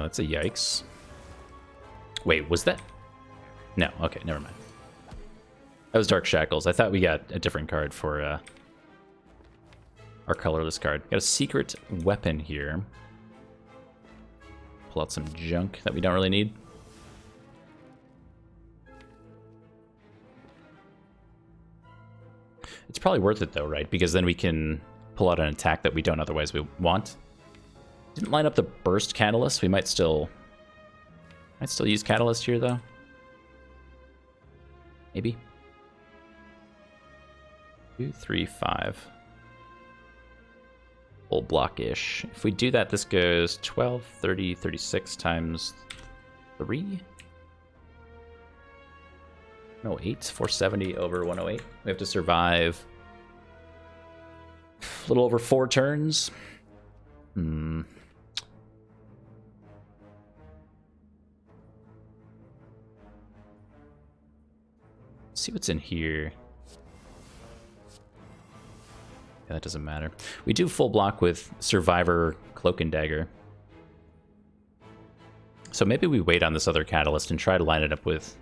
That's a yikes. Wait, was that? No, okay, never mind. That was Dark Shackles. I thought we got a different card for our colorless card. Got a secret weapon here. Pull out some junk that we don't really need. It's probably worth it though, right? Because then we can pull out an attack that we don't otherwise want. Didn't line up the burst catalyst. We might still use catalyst here though. Maybe. 2, 3, 5. Full block-ish. If we do that, this goes 12, 30, 36 times 3. No, 8, 470 over 108. We have to survive a little over 4 turns. See what's in here. Yeah, that doesn't matter. We do full block with Survivor, Cloak and Dagger. So maybe we wait on this other catalyst and try to line it up with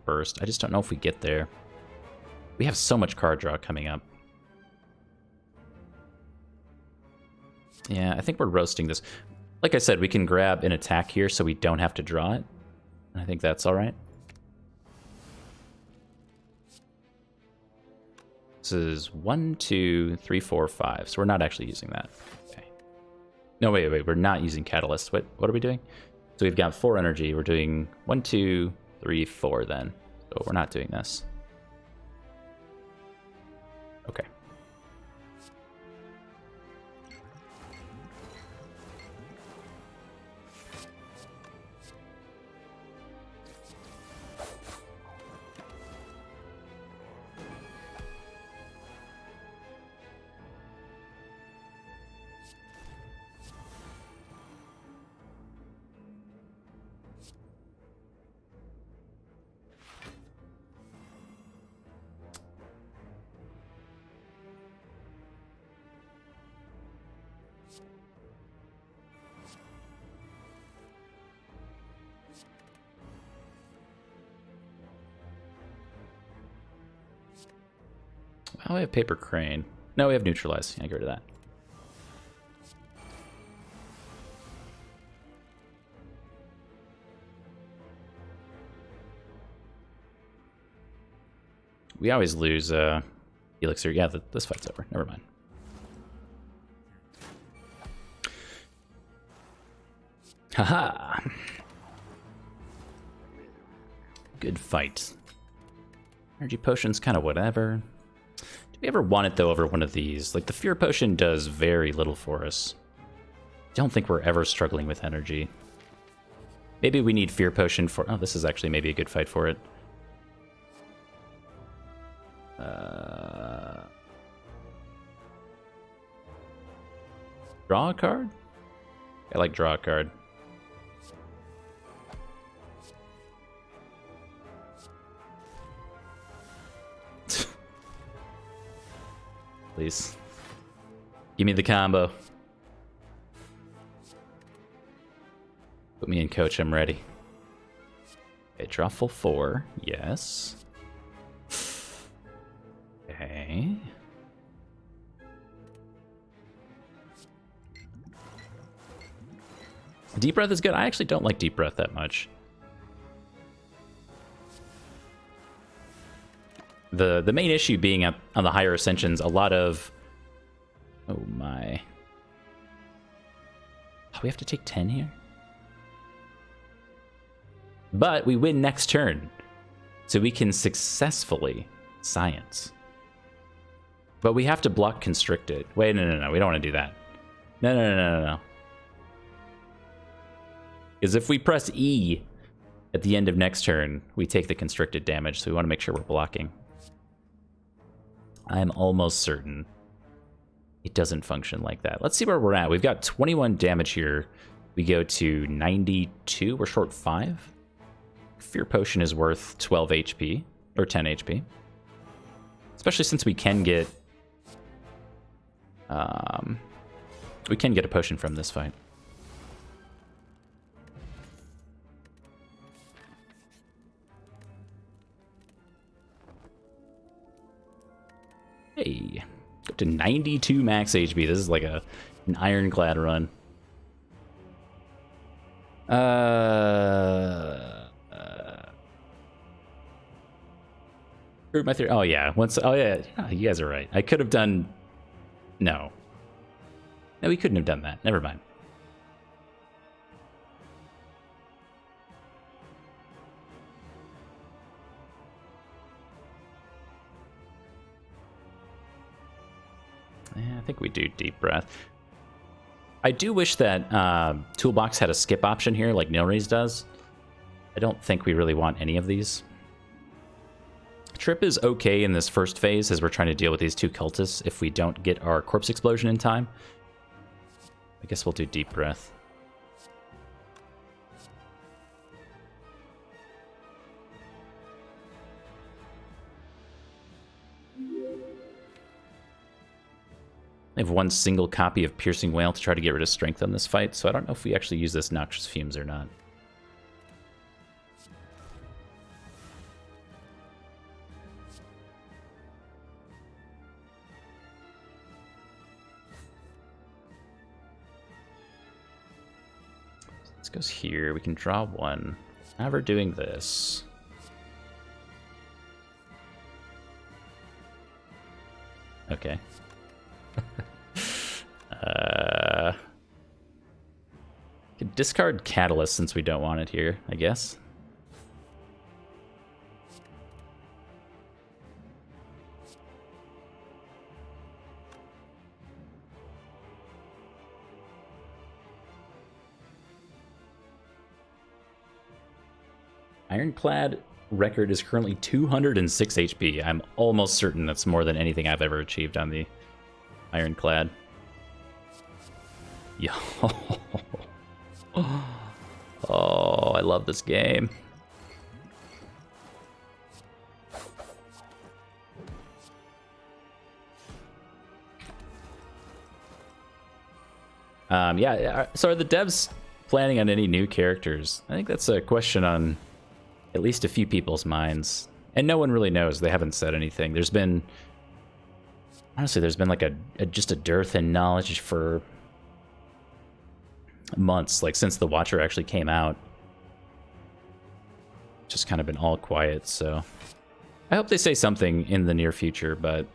Burst. I just don't know if we get there. We have so much card draw coming up. Yeah, I think we're roasting this. Like I said, we can grab an attack here so we don't have to draw it. I think that's all right. This is 1, 2, 3, 4, 5. So we're not actually using that. Okay. No, wait. We're not using Catalyst. What are we doing? So we've got 4 energy. We're doing 1, 2, 3, 4 then. So we're not doing this. Okay. Oh, we have Paper Crane. No, we have Neutralize. Yeah, get rid of that. We always lose Elixir. Yeah, this fight's over. Never mind. Haha! Good fight. Energy Potion's kind of whatever. Do we ever want it, though, over one of these? Like, the Fear Potion does very little for us. Don't think we're ever struggling with energy. Maybe we need Fear Potion for... Oh, this is actually maybe a good fight for it. Draw a card? I like draw a card. Please. Give me the combo. Put me in, coach. I'm ready. Okay, draw full 4. Yes. Okay. Deep Breath is good. I actually don't like Deep Breath that much. The main issue being on the higher Ascensions, a lot of... Oh my. Oh, we have to take 10 here? But we win next turn. So we can successfully science. But we have to block Constricted. Wait, no. We don't want to do that. No. Because if we press E at the end of next turn, we take the Constricted damage. So we want to make sure we're blocking. I'm almost certain it doesn't function like that. Let's see where we're at. We've got 21 damage here. We go to 92. We're short 5. Fear Potion is worth 12 HP, or 10 HP. Especially since we can get... we can get a potion from this fight. Hey, up to 92 max HP. This is like an ironclad run. Prove my theory. Oh yeah, oh yeah, you guys are right. I could have done. No, we couldn't have done that. Never mind. I think we do Deep Breath. I do wish that Toolbox had a skip option here, like Nilrees does. I don't think we really want any of these. Trip is okay in this first phase as we're trying to deal with these 2 cultists if we don't get our Corpse Explosion in time. I guess we'll do Deep Breath. I have 1 single copy of Piercing Wail to try to get rid of strength on this fight, so I don't know if we actually use this Noxious Fumes or not. This goes here. We can draw one. Now we're doing this. Okay. Could discard Catalyst since we don't want it here, I guess. Ironclad record is currently 206 HP. I'm almost certain that's more than anything I've ever achieved on the Ironclad. Yo. Oh, I love this game. Yeah, so are the devs planning on any new characters? I think that's a question on at least a few people's minds. And no one really knows. They haven't said anything. There's been... Honestly, there's been like just a dearth in knowledge for months, like since the Watcher actually came out. Just kind of been all quiet, so... I hope they say something in the near future, but...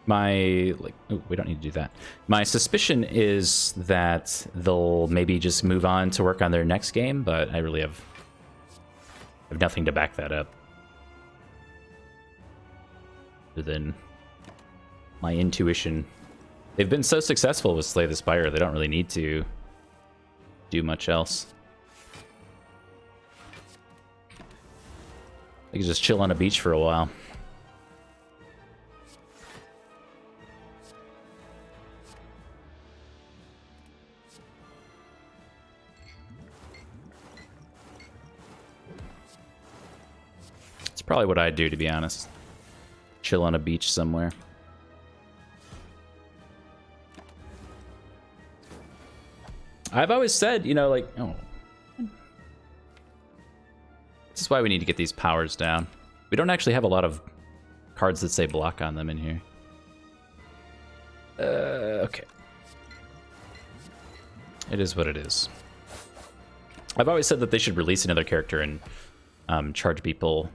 My, like, oh, we don't need to do that. My suspicion is that they'll maybe just move on to work on their next game, but I really have nothing to back that up. Other than my intuition. They've been so successful with Slay the Spire, they don't really need to do much else. They can just chill on a beach for a while. Probably what I'd do, to be honest. Chill on a beach somewhere. I've always said, you know, like, oh. This is why we need to get these powers down. We don't actually have a lot of cards that say block on them in here. Okay. It is what it is. I've always said that they should release another character and charge people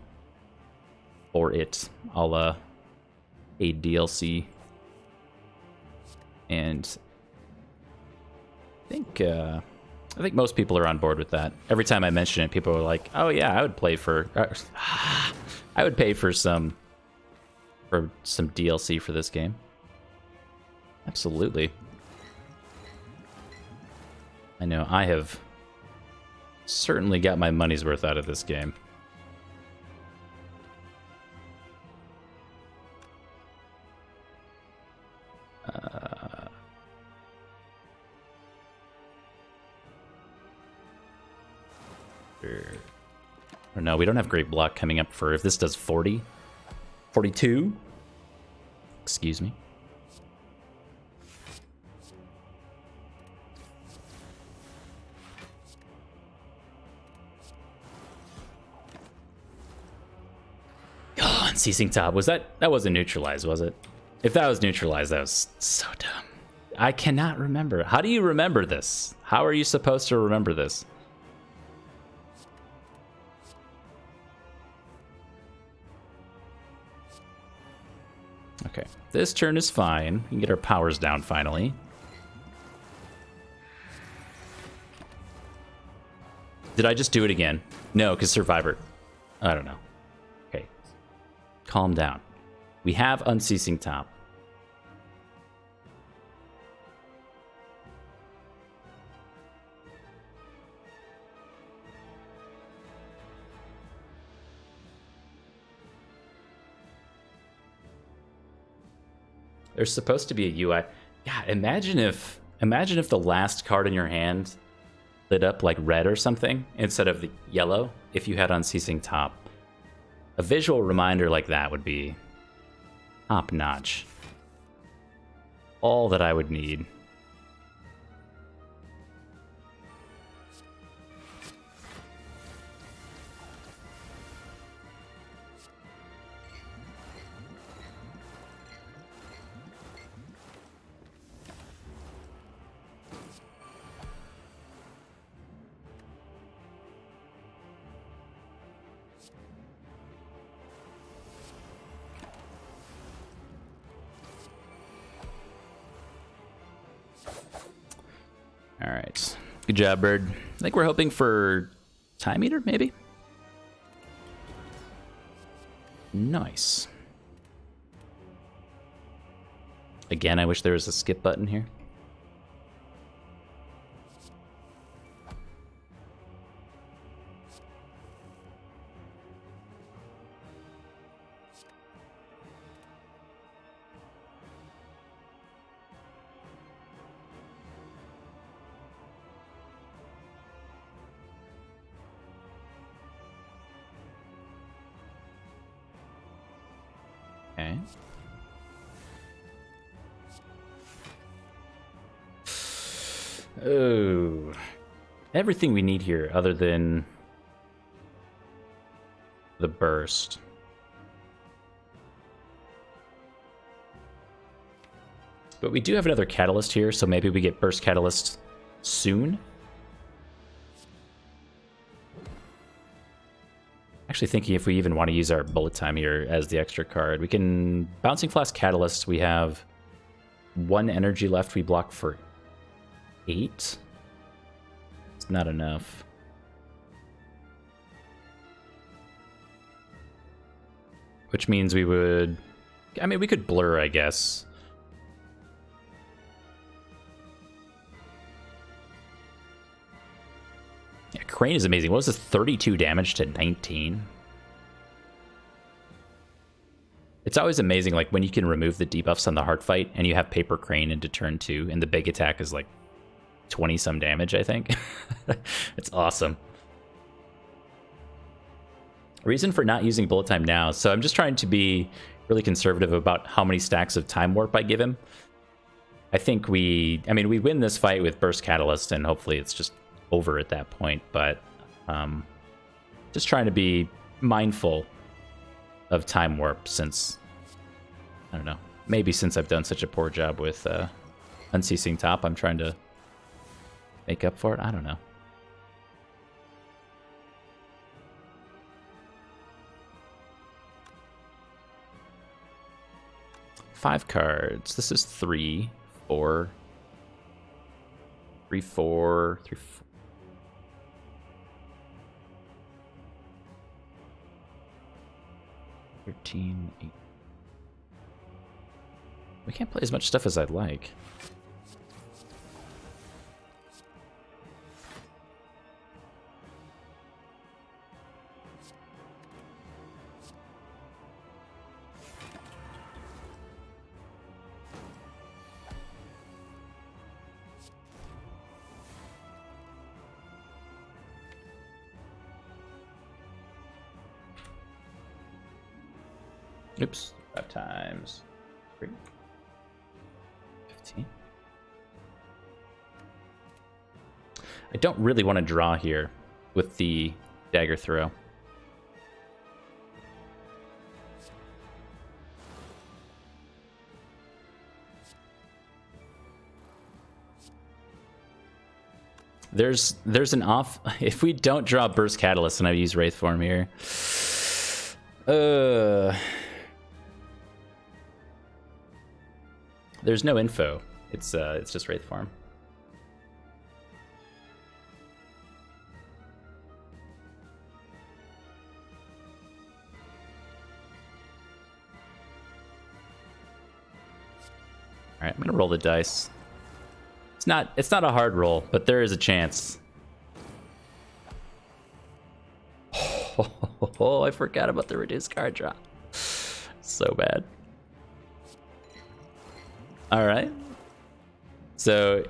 for it, a la a DLC. And I think most people are on board with that. Every time I mention it, people are like, "Oh yeah, I would play for, I would pay for some DLC for this game." Absolutely. I know I have certainly got my money's worth out of this game. Or no, we don't have great block coming up for if this does 40. 42? Excuse me. Oh, Unceasing Top. Was that wasn't neutralized, was it? If that was neutralized, that was so dumb. I cannot remember. How do you remember this? How are you supposed to remember this? Okay, this turn is fine. We can get our powers down finally. Did I just do it again? No, because Survivor. I don't know. Okay, calm down. We have Unceasing Top. There's supposed to be a UI. God, imagine if the last card in your hand lit up like red or something instead of the yellow if you had Unceasing Top. A visual reminder like that would be top notch. All that I would need. All right. Good job, Bird. I think we're hoping for Time Eater, maybe? Nice. Again, I wish there was a skip button here. Okay. Oh. Everything we need here other than the burst. But we do have another catalyst here, so maybe we get burst catalyst soon. Actually thinking if we even want to use our bullet time here as the extra card. We can Bouncing Flask Catalyst. We have 1 energy left. We block for 8. It's not enough. Which means we would... I mean, we could blur, I guess. Yeah, Crane is amazing. What was this? 32 damage to 19? It's always amazing, like, when you can remove the debuffs on the hard fight and you have Paper Crane into turn 2, and the big attack is like 20-some damage, I think. It's awesome. Reason for not using bullet time now. So I'm just trying to be really conservative about how many stacks of Time Warp I give him. I think we win this fight with Burst Catalyst, and hopefully it's just over at that point, but just trying to be mindful of Time Warp since, I don't know, maybe since I've done such a poor job with Unceasing Top, I'm trying to make up for it. I don't know. Five cards. This is 3, 4, 3, 4, 3, 4. 13, 8. We can't play as much stuff as I'd like. Oops, 5 times 3. 15. I don't really want to draw here with the dagger throw. There's an off. If we don't draw Burst Catalyst and I use Wraith Form here, there's no info. It's just Wraith Form. All right, I'm gonna roll the dice. It's not a hard roll, but there is a chance. Oh, I forgot about the reduced card draw. So bad. All right. So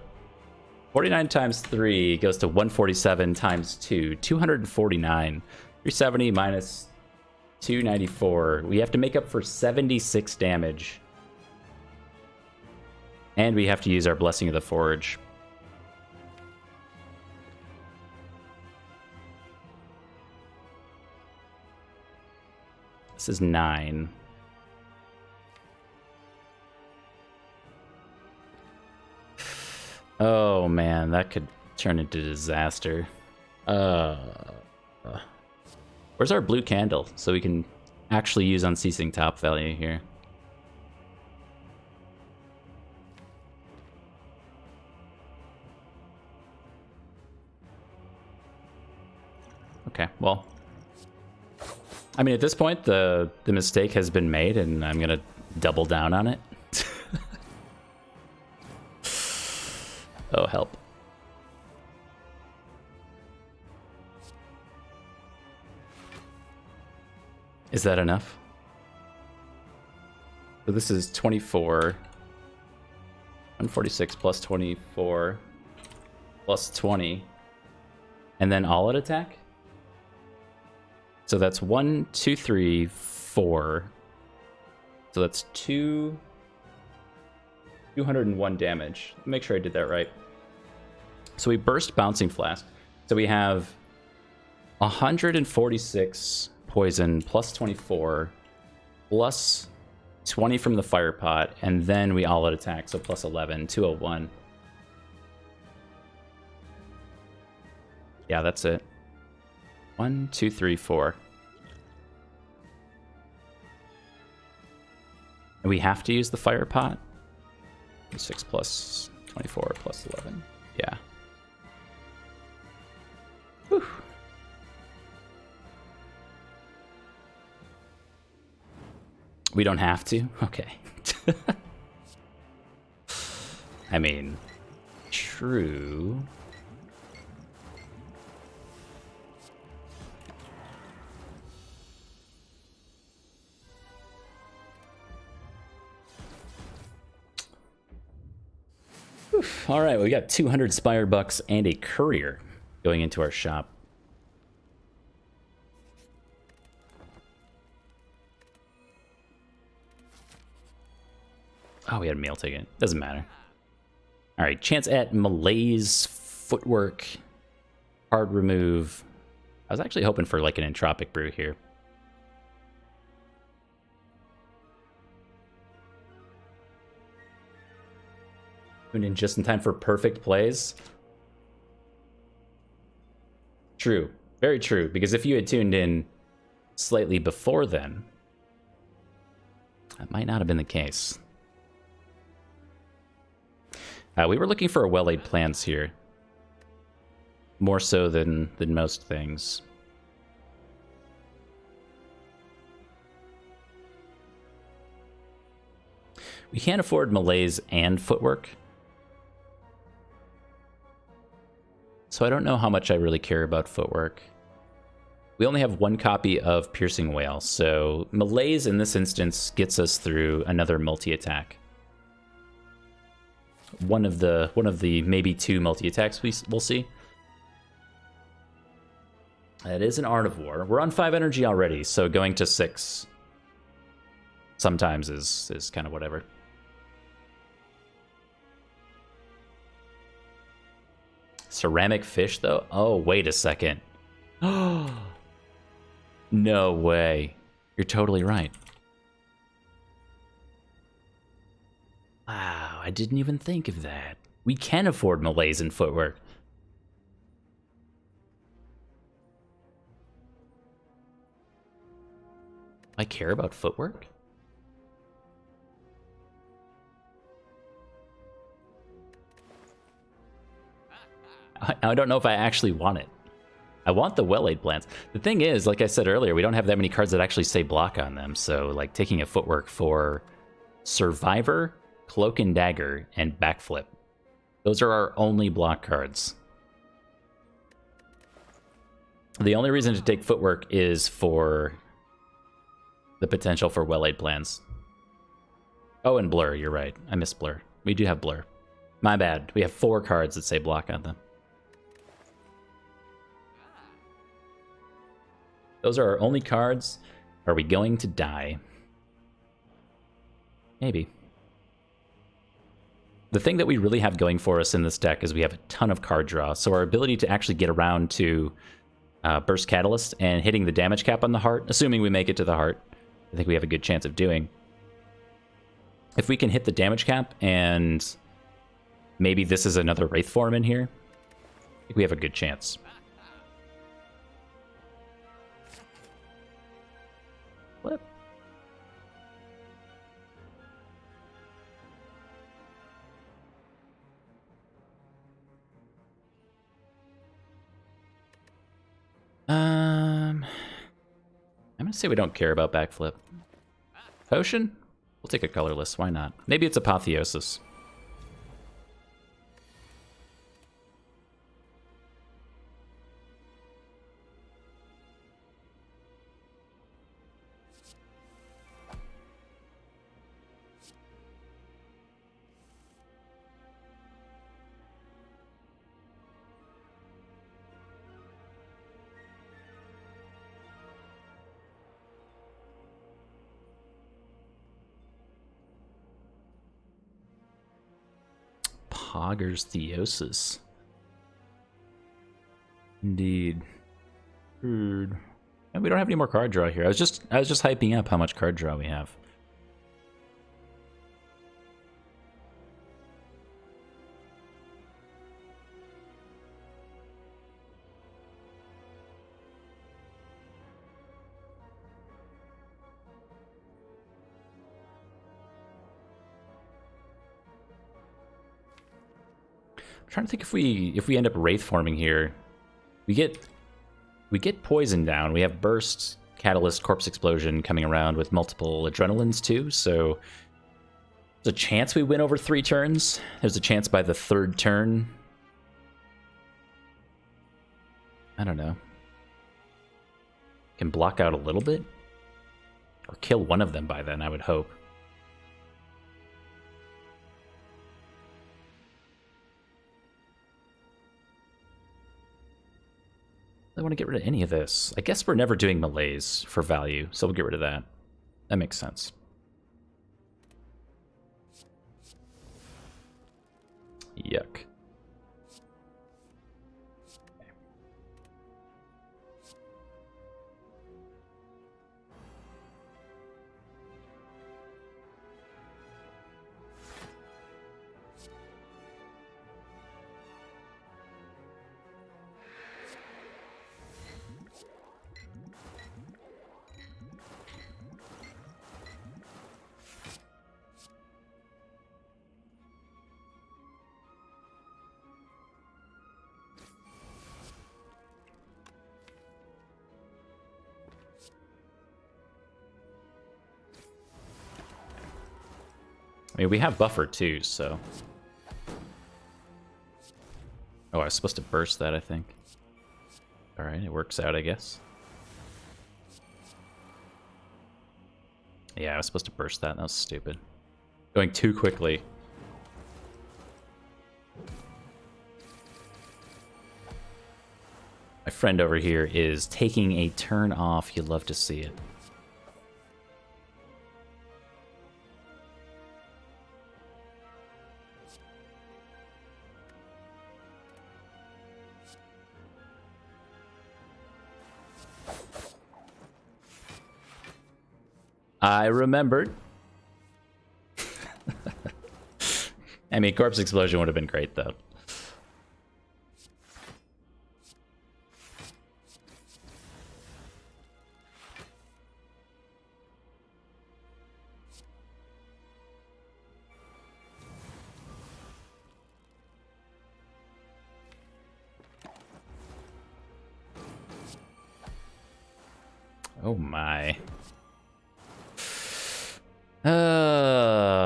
49 times 3 goes to 147 times 2, 249. 370 minus 294. We have to make up for 76 damage. And we have to use our Blessing of the Forge. This is 9. Oh man, that could turn into disaster. Where's our blue candle so we can actually use Unceasing Top value here? Okay, well. I mean, at this point, the mistake has been made, and I'm going to double down on it. Oh, help. Is that enough? So this is 24. 146 plus 24 plus 20. And then all out attack? So that's 1, 2, 3, 4. So that's 201 damage. Make sure I did that right. So we burst Bouncing Flask. So we have 146 poison plus 24 plus 20 from the fire pot, and then we all out attack, so plus 11, 201. Yeah, that's it. 1, 2, 3, 4. And we have to use the fire pot. 6 plus 24 plus 11. Yeah. Whew. We don't have to? Okay. I mean, true. Oof. All right, we got 200 Spire bucks and a courier going into our shop. Oh, we had a meal ticket. Doesn't matter. All right, chance at malaise, footwork, hard remove. I was actually hoping for like an entropic brew here. Tuned in just in time for perfect plays. True. Very true. Because if you had tuned in slightly before then, that might not have been the case. We were looking for a well-laid plans here. More so than most things. We can't afford malaise and footwork. So I don't know how much I really care about footwork. We only have one copy of Piercing Wail, so malaise in this instance gets us through another multi-attack. One of the maybe two multi-attacks we'll see. It is an Art of War. We're on 5 energy already, so going to 6 sometimes is kind of whatever. Ceramic fish, though? Oh, wait a second. No way. You're totally right. Wow, I didn't even think of that. We can afford malaise and footwork. I care about footwork? I don't know if I actually want it. I want the well-laid plans. The thing is, like I said earlier, we don't have that many cards that actually say block on them. So, like, taking a footwork for Survivor, Cloak and Dagger, and Backflip. Those are our only block cards. The only reason to take footwork is for the potential for well-laid plans. Oh, and Blur, you're right. I missed Blur. We do have Blur. My bad. We have 4 cards that say block on them. Those are our only cards. Are we going to die? Maybe. The thing that we really have going for us in this deck is we have a ton of card draw, so our ability to actually get around to Burst Catalyst and hitting the damage cap on the heart, assuming we make it to the heart, I think we have a good chance of doing. If we can hit the damage cap and maybe this is another Wraith form in here, I think we have a good chance. Flip. gonna say we don't care about backflip. Potion? We'll take a colorless, why not? Maybe it's Apotheosis. Hogger's Theosis. Indeed. Heard. And we don't have any more card draw here. I was just hyping up how much card draw we have. I'm trying to think if we end up wraith forming here, we get poison down. We have burst, catalyst, corpse explosion coming around with multiple adrenalines too. So there's a chance we win over 3 turns. There's a chance by the 3rd turn. I don't know. Can block out a little bit, or kill one of them by then. I would hope. I want to get rid of any of this. I guess we're never doing malaise for value, so we'll get rid of that. That makes sense. Yuck. I mean, we have buffer too, so... Oh, I was supposed to burst that, I think. Alright, it works out, I guess. Yeah, I was supposed to burst that. That was stupid. Going too quickly. My friend over here is taking a turn off. You'd love to see it. I remembered. I mean, corpse explosion would have been great, though. Oh my.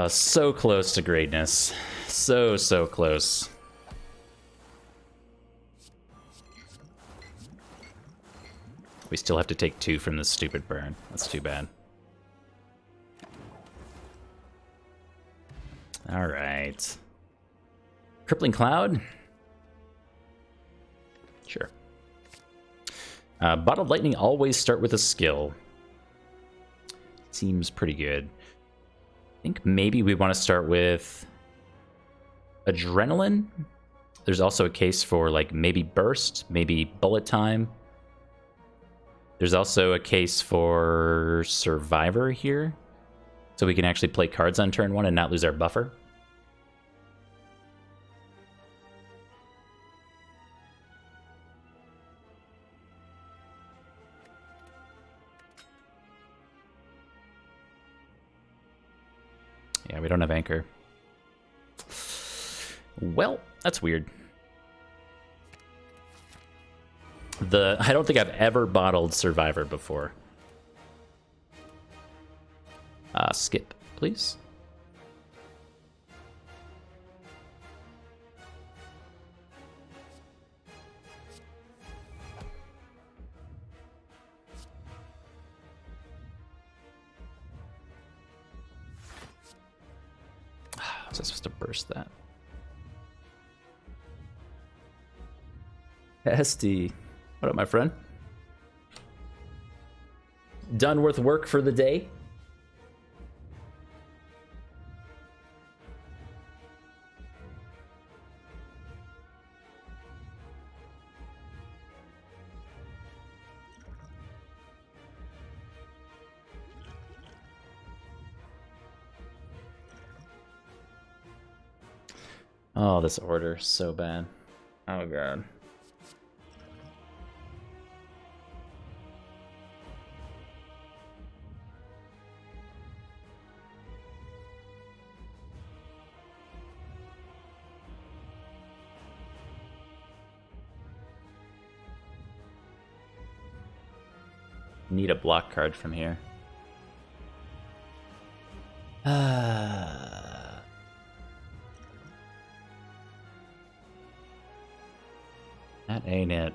So close to greatness. So close. We still have to take 2 from this stupid burn. That's too bad. Alright. Crippling Cloud? Sure. Bottled Lightning always start with a skill. Seems pretty good. I think maybe we want to start with Adrenaline. There's also a case for like maybe Burst, maybe Bullet Time. There's also a case for Survivor here, so we can actually play cards on turn 1 and not lose our buffer. Yeah, we don't have Anchor. Well, that's weird. I don't think I've ever bottled Survivor before. Skip, please. Was I supposed to burst that? SD. What up, my friend? Done with work for the day? Oh, this order, so bad. Oh, God. Need a block card from here. That ain't it.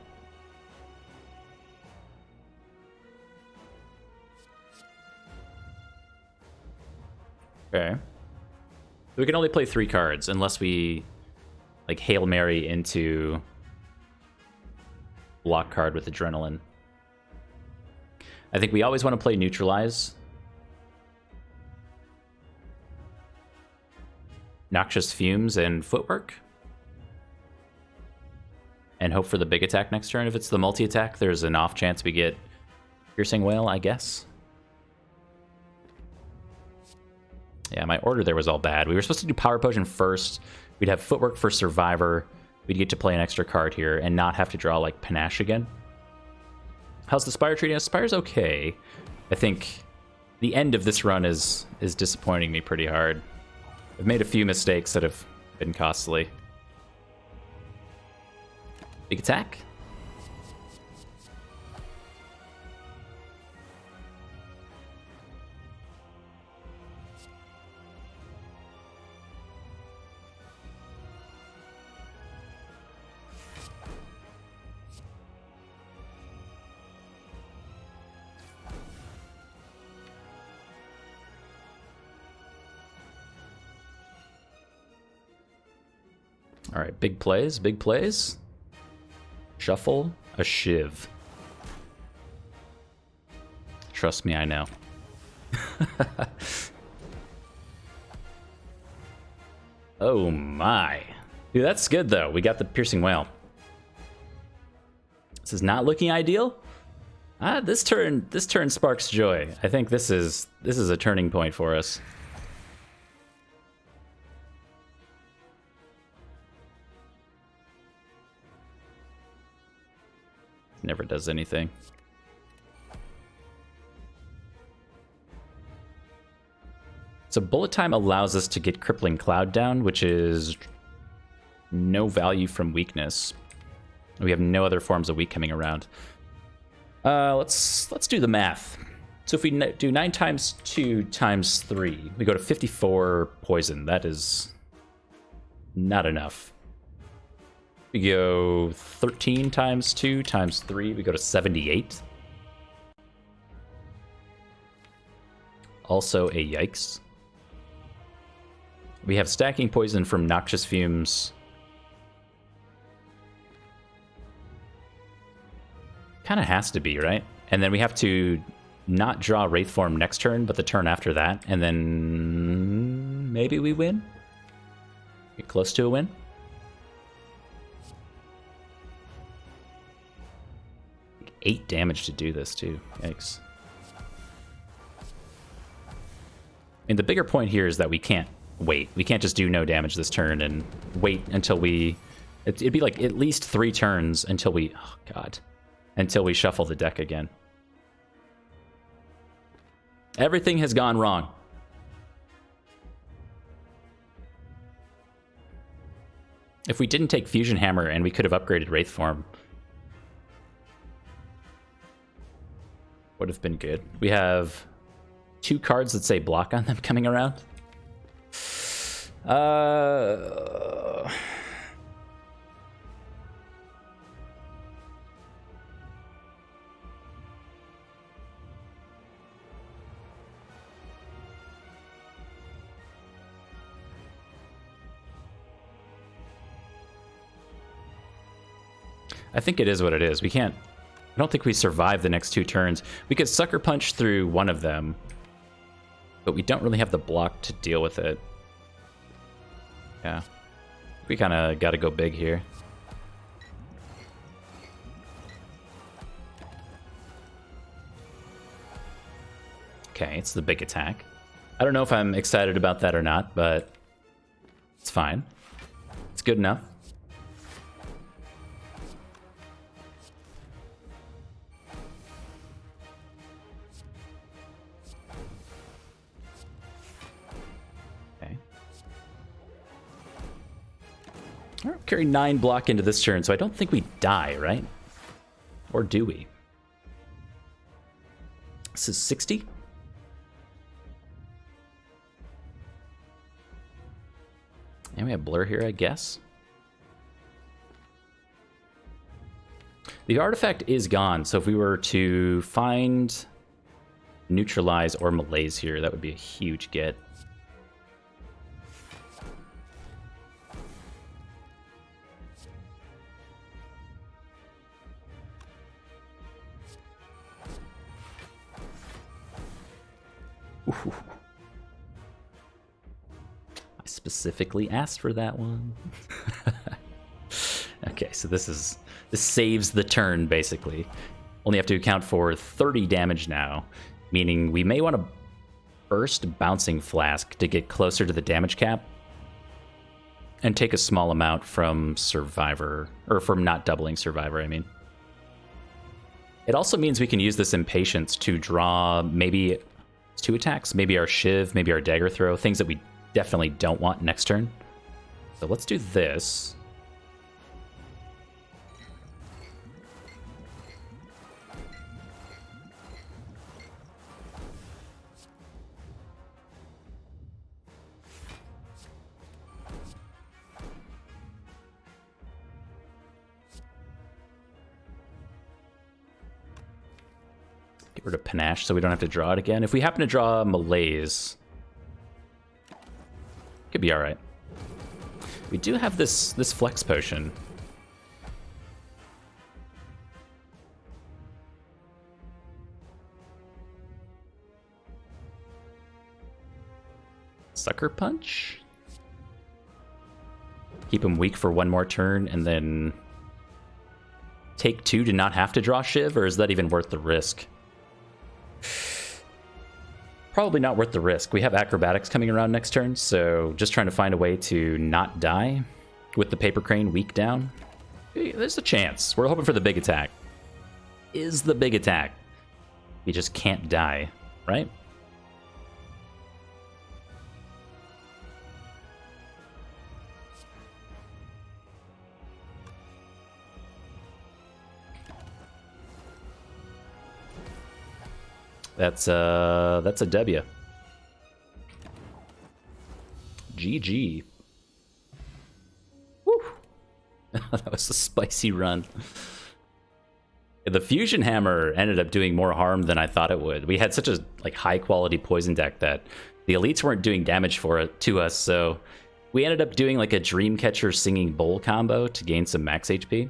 Okay. We can only play 3 cards unless we like Hail Mary into block card with Adrenaline. I think we always want to play Neutralize. Noxious Fumes and Footwork. And hope for the big attack next turn. If it's the multi-attack, there's an off chance we get Piercing Wail, I guess. Yeah, my order there was all bad. We were supposed to do Power Potion first. We'd have Footwork for Survivor. We'd get to play an extra card here and not have to draw, like, Panache again. How's the Spire treating us? Spire's okay. I think the end of this run is disappointing me pretty hard. I've made a few mistakes that have been costly. Big attack. All right, big plays, big plays. Shuffle a Shiv. Trust me, I know. Oh my. Dude, that's good though. We got the Piercing Wail. This is not looking ideal. This turn sparks joy. I think this is a turning point for us. Never does anything. So Bullet Time allows us to get Crippling Cloud down, which is no value from weakness. We have no other forms of weak coming around. Let's do the math. So if we do 9 times 2 times 3, we go to 54 poison. That is not enough. We go 13 times 2 times 3. We go to 78. Also a yikes. We have stacking poison from Noxious Fumes. Kind of has to be, right? And then we have to not draw Wraith Form next turn, but the turn after that. And then maybe we win? Get close to a win? Like 8 damage to do this, too. Yikes. And the bigger point here is that we can't wait. We can't just do no damage this turn and wait until we... It'd be like at least 3 turns until we... Oh, God. Until we shuffle the deck again. Everything has gone wrong. If we didn't take Fusion Hammer and we could have upgraded Wraith Form, would have been good. We have 2 cards that say block on them coming around. I think it is what it is. We can't... I don't think we survive the next 2 turns. We could Sucker Punch through one of them, but we don't really have the block to deal with it. Yeah. We kind of got to go big here. Okay, it's the big attack. I don't know if I'm excited about that or not, but it's fine. It's good enough. I'll carry 9 block into this turn, so I don't think we die, right? Or do we? This is 60? And we have Blur here, I guess. The artifact is gone, so if we were to find Neutralize or Malaise here, that would be a huge get. Ooh. I specifically asked for that one. Okay, so this saves the turn, basically. Only have to account for 30 damage now, meaning we may want to burst Bouncing Flask to get closer to the damage cap and take a small amount from Survivor, or from not doubling Survivor, I mean. It also means we can use this Impatience to draw maybe 2 attacks, maybe our Shiv, maybe our Dagger Throw, things that we definitely don't want next turn. So let's do this. Get rid of Panache so we don't have to draw it again. If we happen to draw Malaise, could be alright. We do have this Flex Potion. Sucker Punch? Keep him weak for 1 more turn and then take 2 to not have to draw Shiv, or is that even worth the risk? Probably not worth the risk. We have Acrobatics coming around next turn, so just trying to find a way to not die with the Paper Crane weak down. There's a chance. We're hoping for the big attack. Is the big attack. We just can't die, right? That's a W. GG. Woo! That was a spicy run. The Fusion Hammer ended up doing more harm than I thought it would. We had such a high quality poison deck that the elites weren't doing damage to us, so we ended up doing a Dreamcatcher Singing Bowl combo to gain some max HP.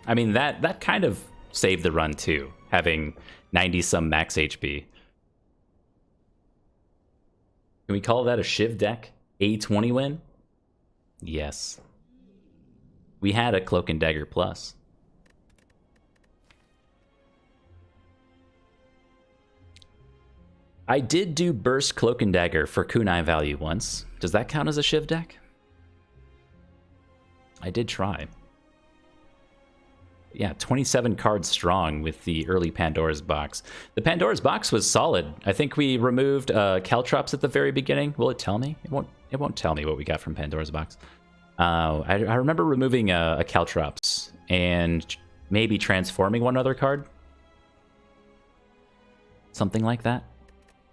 I mean, that kind of saved the run too, having 90-some max HP. Can we call that a Shiv deck? A20 win? Yes. We had a Cloak and Dagger Plus. I did do Burst Cloak and Dagger for Kunai value once. Does that count as a Shiv deck? I did try. Yeah, 27 cards strong with the early Pandora's box. The Pandora's box was solid. I think we removed Caltrops at the very beginning. Will it tell me? It won't tell me what we got from Pandora's box. I remember removing a Caltrops and maybe transforming one other card. Something like that.